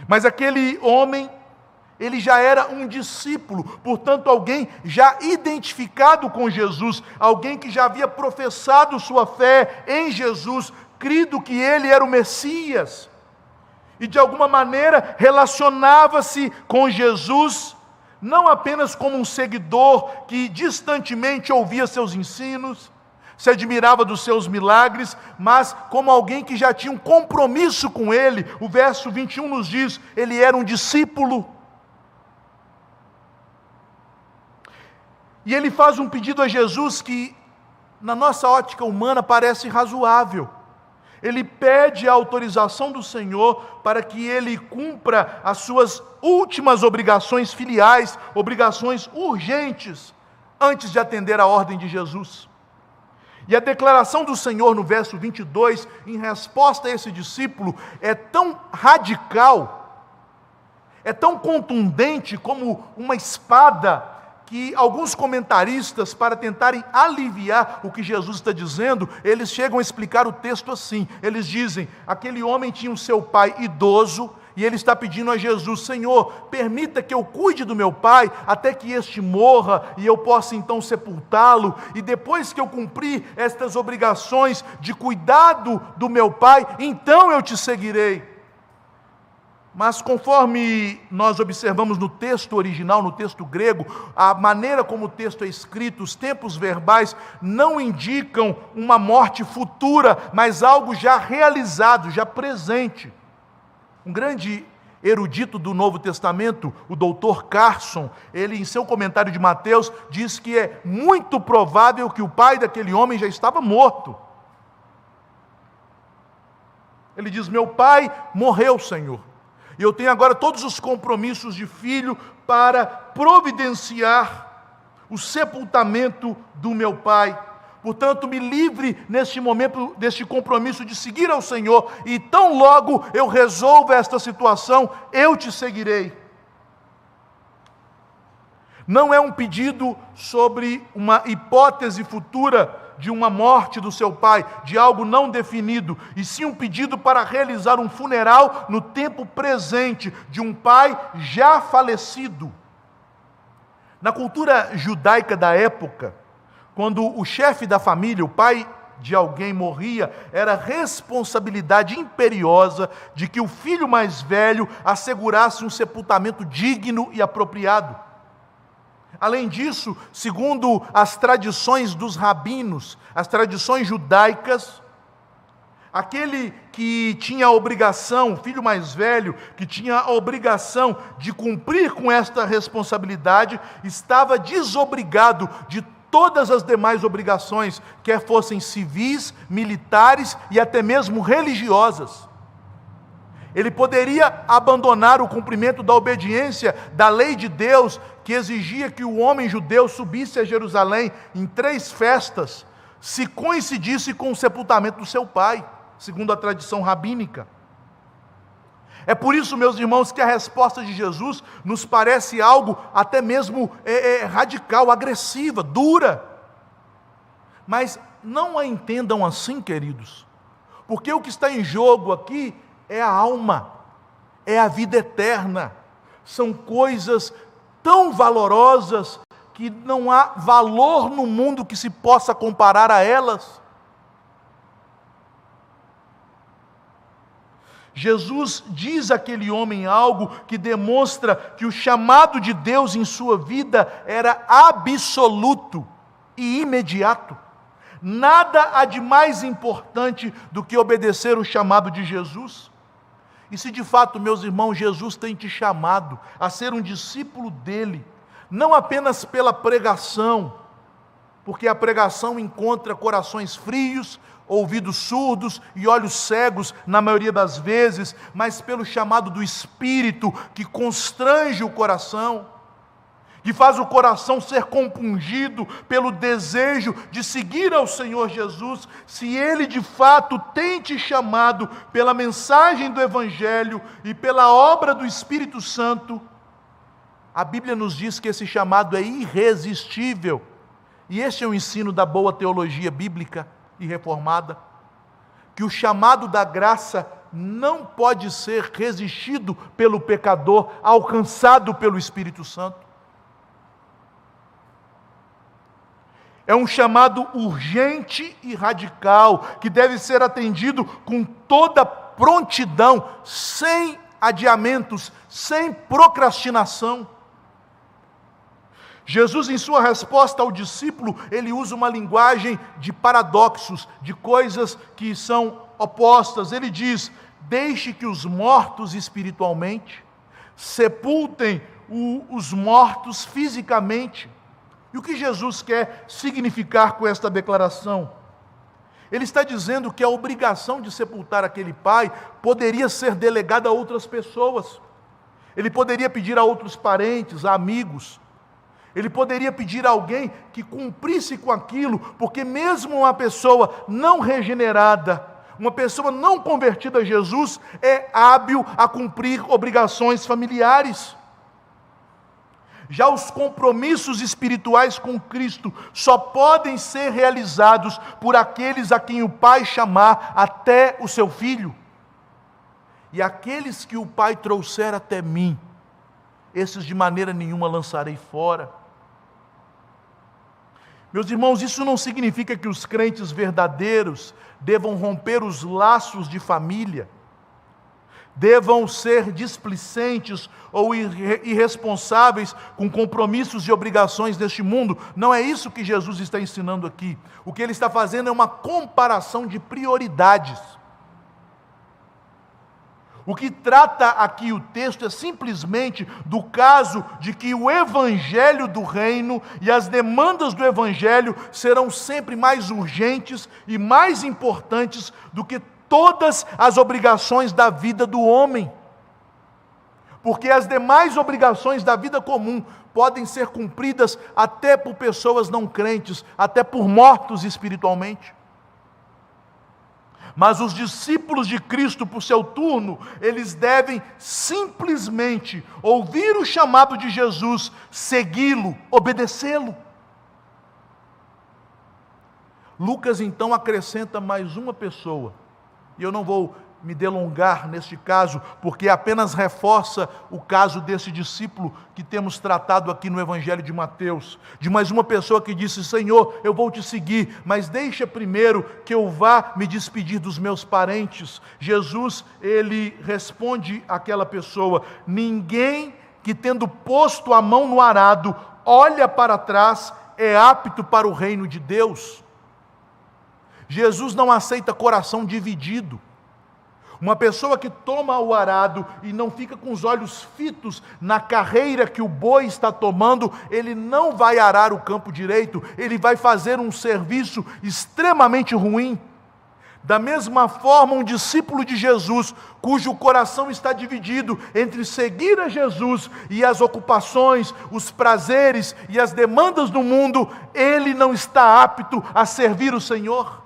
Mas aquele homem, ele já era um discípulo, portanto alguém já identificado com Jesus, alguém que já havia professado sua fé em Jesus, crido que ele era o Messias. E de alguma maneira relacionava-se com Jesus, não apenas como um seguidor que distantemente ouvia seus ensinos, se admirava dos seus milagres, mas como alguém que já tinha um compromisso com ele. O verso 21 nos diz, ele era um discípulo. E ele faz um pedido a Jesus que, na nossa ótica humana, parece razoável. Ele pede a autorização do Senhor para que ele cumpra as suas últimas obrigações filiais, obrigações urgentes, antes de atender a ordem de Jesus. E a declaração do Senhor no verso 22, em resposta a esse discípulo, é tão radical, é tão contundente como uma espada, que alguns comentaristas, para tentarem aliviar o que Jesus está dizendo, eles chegam a explicar o texto assim. Eles dizem: aquele homem tinha o seu pai idoso, e ele está pedindo a Jesus: Senhor, permita que eu cuide do meu pai, até que este morra, e eu possa então sepultá-lo, e depois que eu cumprir estas obrigações de cuidado do meu pai, então eu te seguirei. Mas conforme nós observamos no texto original, no texto grego, a maneira como o texto é escrito, os tempos verbais não indicam uma morte futura, mas algo já realizado, já presente. Um grande erudito do Novo Testamento, o Dr. Carson, ele em seu comentário de Mateus, diz que é muito provável que o pai daquele homem já estava morto. Ele diz: meu pai morreu, Senhor, e eu tenho agora todos os compromissos de filho para providenciar o sepultamento do meu pai. Portanto, me livre neste momento deste compromisso de seguir ao Senhor, e tão logo eu resolva esta situação, eu te seguirei. Não é um pedido sobre uma hipótese futura de uma morte do seu pai, de algo não definido, e sim um pedido para realizar um funeral no tempo presente de um pai já falecido. Na cultura judaica da época, quando o chefe da família, o pai de alguém morria, era responsabilidade imperiosa de que o filho mais velho assegurasse um sepultamento digno e apropriado. Além disso, segundo as tradições dos rabinos, as tradições judaicas, aquele que tinha a obrigação, o filho mais velho, que tinha a obrigação de cumprir com esta responsabilidade, estava desobrigado de todas as demais obrigações, quer fossem civis, militares e até mesmo religiosas. Ele poderia abandonar o cumprimento da obediência da lei de Deus, que exigia que o homem judeu subisse a Jerusalém em 3 festas, se coincidisse com o sepultamento do seu pai, segundo a tradição rabínica. É por isso, meus irmãos, que a resposta de Jesus nos parece algo até mesmo radical, agressiva, dura. Mas não a entendam assim, queridos, porque o que está em jogo aqui é a alma, é a vida eterna. São coisas tão valorosas que não há valor no mundo que se possa comparar a elas. Jesus diz àquele homem algo que demonstra que o chamado de Deus em sua vida era absoluto e imediato. Nada há de mais importante do que obedecer o chamado de Jesus. E se de fato, meus irmãos, Jesus tem te chamado a ser um discípulo dele, não apenas pela pregação, porque a pregação encontra corações frios, ouvidos surdos e olhos cegos na maioria das vezes, mas pelo chamado do Espírito que constrange o coração, que faz o coração ser compungido pelo desejo de seguir ao Senhor Jesus. Se Ele de fato tem te chamado pela mensagem do Evangelho e pela obra do Espírito Santo, a Bíblia nos diz que esse chamado é irresistível. E este é o ensino da boa teologia bíblica e reformada, que o chamado da graça não pode ser resistido pelo pecador, alcançado pelo Espírito Santo. É um chamado urgente e radical, que deve ser atendido com toda prontidão, sem adiamentos, sem procrastinação. Jesus, em sua resposta ao discípulo, ele usa uma linguagem de paradoxos, de coisas que são opostas. Ele diz: deixe que os mortos espiritualmente sepultem os mortos fisicamente. E o que Jesus quer significar com esta declaração? Ele está dizendo que a obrigação de sepultar aquele pai poderia ser delegada a outras pessoas. Ele poderia pedir a outros parentes, a amigos. Ele poderia pedir a alguém que cumprisse com aquilo, porque mesmo uma pessoa não regenerada, uma pessoa não convertida a Jesus, é hábil a cumprir obrigações familiares. Já os compromissos espirituais com Cristo só podem ser realizados por aqueles a quem o Pai chamar até o seu Filho. E aqueles que o Pai trouxer até mim, esses de maneira nenhuma lançarei fora. Meus irmãos, isso não significa que os crentes verdadeiros devam romper os laços de família, devam ser displicentes ou irresponsáveis com compromissos e obrigações deste mundo. Não é isso que Jesus está ensinando aqui. O que ele está fazendo é uma comparação de prioridades. O que trata aqui o texto é simplesmente do caso de que o evangelho do reino e as demandas do evangelho serão sempre mais urgentes e mais importantes do que todas as obrigações da vida do homem. Porque as demais obrigações da vida comum podem ser cumpridas até por pessoas não crentes, até por mortos espiritualmente. Mas os discípulos de Cristo, por seu turno, eles devem simplesmente ouvir o chamado de Jesus, segui-lo, obedecê-lo. Lucas então acrescenta mais uma pessoa, e eu não vou me delongar neste caso, porque apenas reforça o caso desse discípulo que temos tratado aqui no Evangelho de Mateus, de mais uma pessoa que disse: Senhor, eu vou te seguir, mas deixa primeiro que eu vá me despedir dos meus parentes. Jesus, ele responde àquela pessoa: ninguém que tendo posto a mão no arado, olha para trás, é apto para o reino de Deus. Jesus não aceita coração dividido. Uma pessoa que toma o arado e não fica com os olhos fitos na carreira que o boi está tomando, ele não vai arar o campo direito, ele vai fazer um serviço extremamente ruim. Da mesma forma, um discípulo de Jesus, cujo coração está dividido entre seguir a Jesus e as ocupações, os prazeres e as demandas do mundo, ele não está apto a servir o Senhor.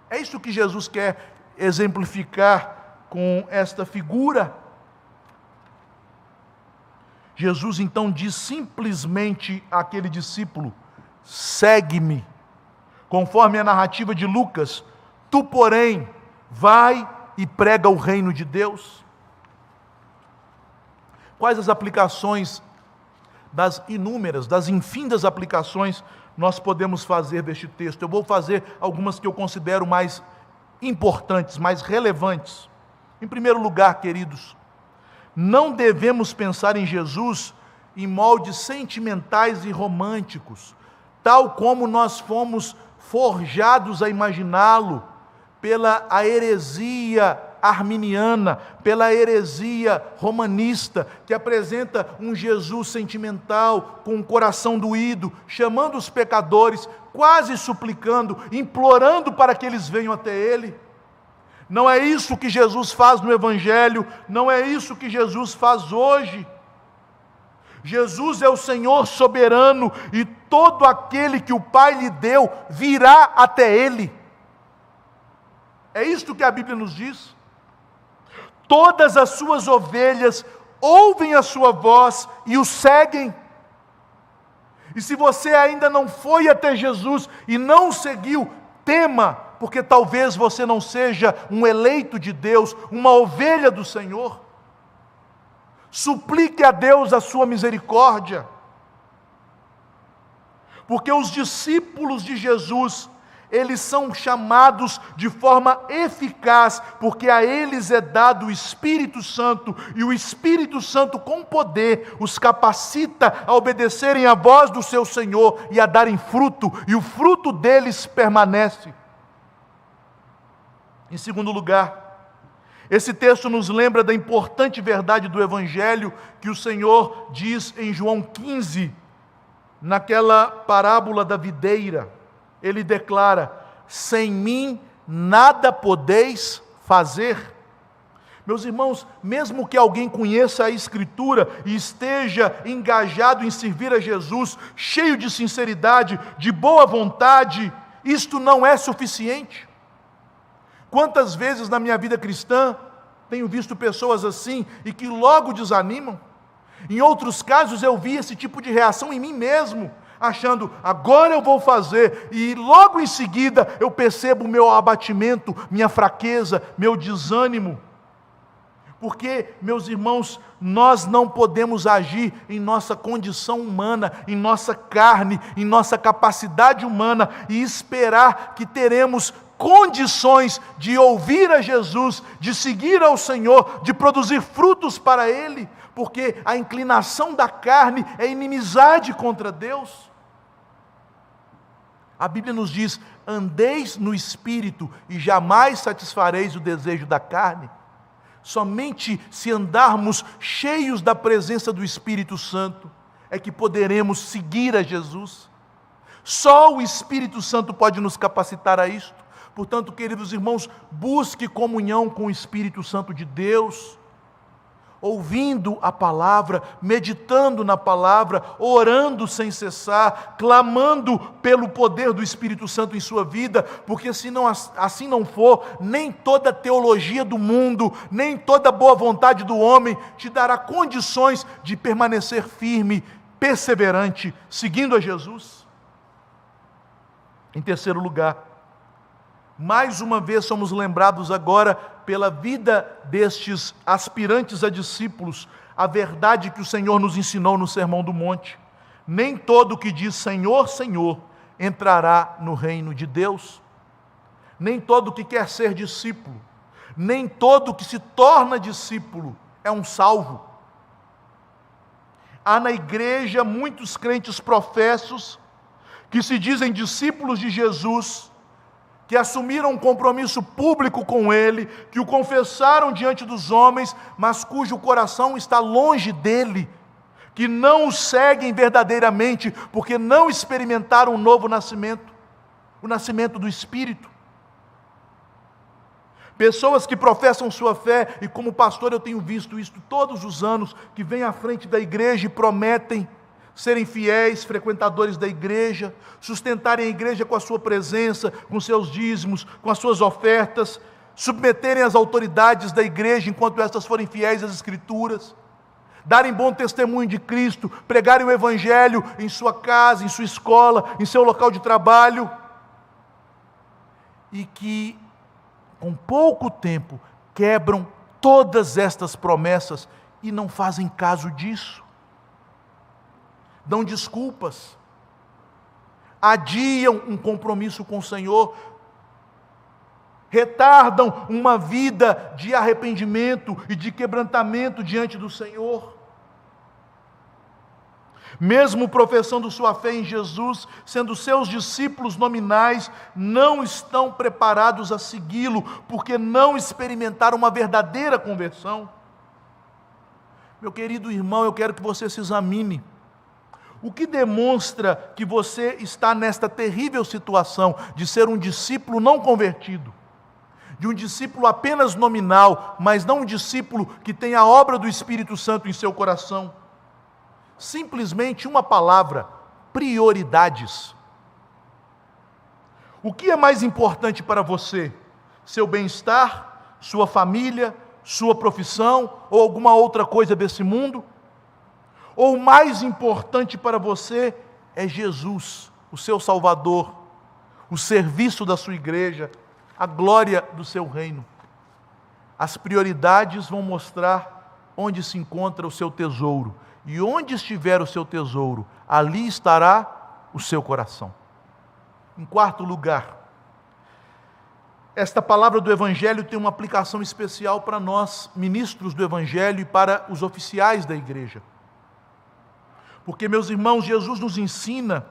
É isso que Jesus quer exemplificar com esta figura. Jesus então diz simplesmente àquele discípulo: segue-me. Conforme a narrativa de Lucas, tu, porém, vai e prega o reino de Deus. Quais as aplicações das inúmeras, das infindas aplicações nós podemos fazer deste texto? Eu vou fazer algumas que eu considero mais importantes, mais relevantes. Em primeiro lugar, queridos, não devemos pensar em Jesus em moldes sentimentais e românticos, tal como nós fomos forjados a imaginá-lo pela heresia arminiana, pela heresia romanista, que apresenta um Jesus sentimental, com o coração doído, chamando os pecadores, quase suplicando, implorando para que eles venham até Ele. Não é isso que Jesus faz no Evangelho, não é isso que Jesus faz hoje. Jesus é o Senhor soberano, e todo aquele que o Pai lhe deu, virá até Ele. É isto que a Bíblia nos diz. Todas as suas ovelhas ouvem a sua voz e o seguem. E se você ainda não foi até Jesus e não o seguiu, tema, porque talvez você não seja um eleito de Deus, uma ovelha do Senhor. Suplique a Deus a sua misericórdia. Porque os discípulos de Jesus, eles são chamados de forma eficaz, porque a eles é dado o Espírito Santo, e o Espírito Santo com poder os capacita a obedecerem à voz do seu Senhor e a darem fruto, e o fruto deles permanece. Em segundo lugar, esse texto nos lembra da importante verdade do Evangelho que o Senhor diz em João 15, naquela parábola da videira. Ele declara: sem mim nada podeis fazer. Meus irmãos, mesmo que alguém conheça a Escritura e esteja engajado em servir a Jesus, cheio de sinceridade, de boa vontade, isto não é suficiente. Quantas vezes na minha vida cristã tenho visto pessoas assim e que logo desanimam? Em outros casos eu vi esse tipo de reação em mim mesmo, achando, agora eu vou fazer, e logo em seguida eu percebo o meu abatimento, minha fraqueza, meu desânimo. Porque, meus irmãos, nós não podemos agir em nossa condição humana, em nossa carne, em nossa capacidade humana e esperar que teremos condições de ouvir a Jesus, de seguir ao Senhor, de produzir frutos para Ele, porque a inclinação da carne é inimizade contra Deus. A Bíblia nos diz, andeis no Espírito e jamais satisfareis o desejo da carne. Somente se andarmos cheios da presença do Espírito Santo, é que poderemos seguir a Jesus. Só o Espírito Santo pode nos capacitar a isto. Portanto, queridos irmãos, busque comunhão com o Espírito Santo de Deus, ouvindo a palavra, meditando na palavra, orando sem cessar, clamando pelo poder do Espírito Santo em sua vida, porque se não, assim não for, nem toda teologia do mundo, nem toda boa vontade do homem te dará condições de permanecer firme, perseverante, seguindo a Jesus. Em terceiro lugar, mais uma vez somos lembrados agora pela vida destes aspirantes a discípulos, a verdade que o Senhor nos ensinou no Sermão do Monte. Nem todo que diz Senhor, Senhor, entrará no reino de Deus. Nem todo que quer ser discípulo, nem todo que se torna discípulo é um salvo. Há na igreja muitos crentes professos que se dizem discípulos de Jesus, que assumiram um compromisso público com Ele, que o confessaram diante dos homens, mas cujo coração está longe dEle, que não o seguem verdadeiramente, porque não experimentaram um novo nascimento, o nascimento do Espírito. Pessoas que professam sua fé, e como pastor eu tenho visto isso todos os anos, que vêm à frente da igreja e prometem serem fiéis, frequentadores da igreja, sustentarem a igreja com a sua presença, com seus dízimos, com as suas ofertas, submeterem as autoridades da igreja enquanto estas forem fiéis às Escrituras, darem bom testemunho de Cristo, pregarem o Evangelho em sua casa, em sua escola, em seu local de trabalho, e que com pouco tempo quebram todas estas promessas e não fazem caso disso. Dão desculpas, adiam um compromisso com o Senhor, retardam uma vida de arrependimento e de quebrantamento diante do Senhor. Mesmo professando sua fé em Jesus, sendo seus discípulos nominais, não estão preparados a segui-lo, porque não experimentaram uma verdadeira conversão. Meu querido irmão, eu quero que você se examine. O que demonstra que você está nesta terrível situação de ser um discípulo não convertido, de um discípulo apenas nominal, mas não um discípulo que tem a obra do Espírito Santo em seu coração? Simplesmente uma palavra: prioridades. O que é mais importante para você? Seu bem-estar, sua família, sua profissão ou alguma outra coisa desse mundo? Ou o mais importante para você é Jesus, o seu Salvador, o serviço da sua igreja, a glória do seu reino? As prioridades vão mostrar onde se encontra o seu tesouro. E onde estiver o seu tesouro, ali estará o seu coração. Em quarto lugar, esta palavra do Evangelho tem uma aplicação especial para nós, ministros do Evangelho, e para os oficiais da igreja. Porque, meus irmãos, Jesus nos ensina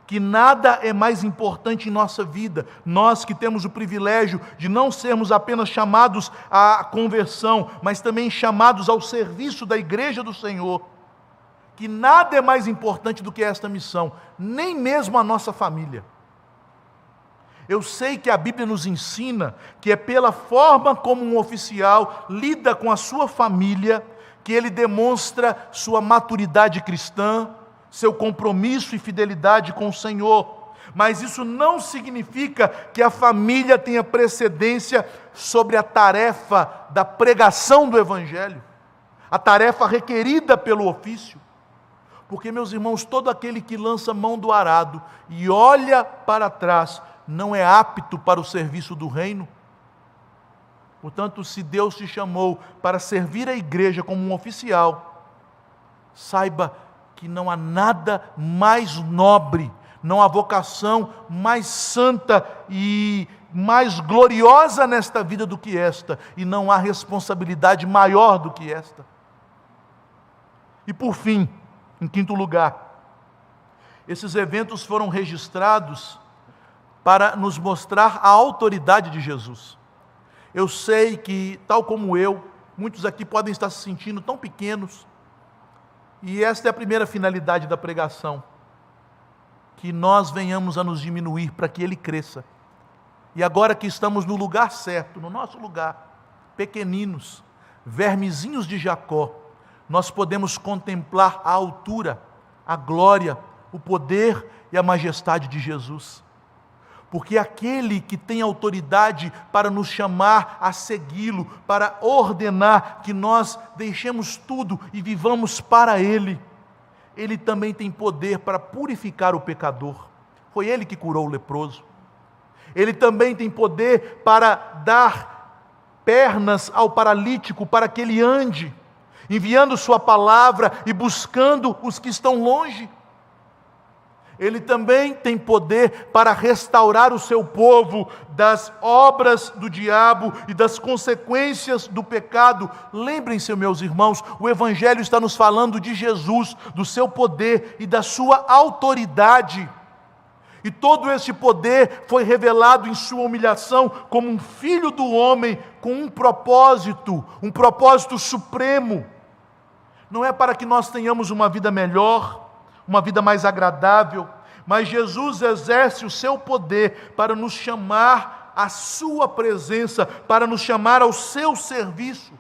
que nada é mais importante em nossa vida. Nós que temos o privilégio de não sermos apenas chamados à conversão, mas também chamados ao serviço da igreja do Senhor, que nada é mais importante do que esta missão, nem mesmo a nossa família. Eu sei que a Bíblia nos ensina que é pela forma como um oficial lida com a sua família que ele demonstra sua maturidade cristã, seu compromisso e fidelidade com o Senhor. Mas isso não significa que a família tenha precedência sobre a tarefa da pregação do Evangelho. a tarefa requerida pelo ofício. Porque, meus irmãos, todo aquele que lança mão do arado e olha para trás, não é apto para o serviço do reino. Portanto, se Deus te chamou para servir a igreja como um oficial, saiba que não há nada mais nobre, não há vocação mais santa e mais gloriosa nesta vida do que esta, e não há responsabilidade maior do que esta. E por fim, em quinto lugar, esses eventos foram registrados para nos mostrar a autoridade de Jesus. Eu sei que, tal como eu, muitos aqui podem estar se sentindo tão pequenos, e esta é a primeira finalidade da pregação, que nós venhamos a nos diminuir para que Ele cresça. E agora que estamos no lugar certo, no nosso lugar, pequeninos, vermezinhos de Jacó, nós podemos contemplar a altura, a glória, o poder e a majestade de Jesus. Porque aquele que tem autoridade para nos chamar a segui-lo, para ordenar que nós deixemos tudo e vivamos para Ele, Ele também tem poder para purificar o pecador. Foi Ele que curou o leproso. Ele também tem poder para dar pernas ao paralítico, para que ele ande, enviando sua palavra e buscando os que estão longe. Ele também tem poder para restaurar o seu povo das obras do diabo e das consequências do pecado. Lembrem-se, meus irmãos, o Evangelho está nos falando de Jesus, do seu poder e da sua autoridade. E todo esse poder foi revelado em sua humilhação como um filho do homem com um propósito supremo. Não é para que nós tenhamos uma vida melhor, uma vida mais agradável, mas Jesus exerce o seu poder para nos chamar à sua presença, para nos chamar ao seu serviço,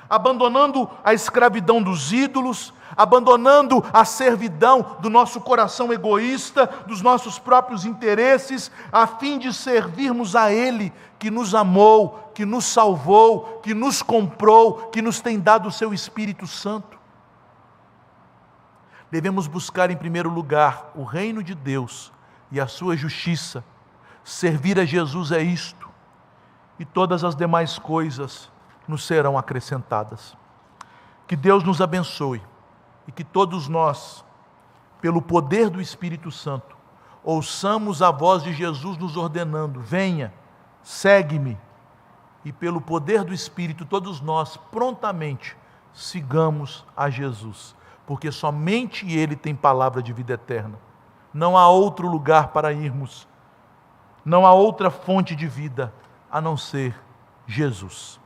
abandonando a escravidão dos ídolos, abandonando a servidão do nosso coração egoísta, dos nossos próprios interesses, a fim de servirmos a Ele, que nos amou, que nos salvou, que nos comprou, que nos tem dado o seu Espírito Santo. Devemos buscar em primeiro lugar o reino de Deus e a sua justiça. Servir a Jesus é isto, e todas as demais coisas nos serão acrescentadas. Que Deus nos abençoe e que todos nós, pelo poder do Espírito Santo, ouçamos a voz de Jesus nos ordenando: venha, segue-me, e pelo poder do Espírito todos nós prontamente sigamos a Jesus, porque somente Ele tem palavra de vida eterna. Não há outro lugar para irmos, não há outra fonte de vida a não ser Jesus.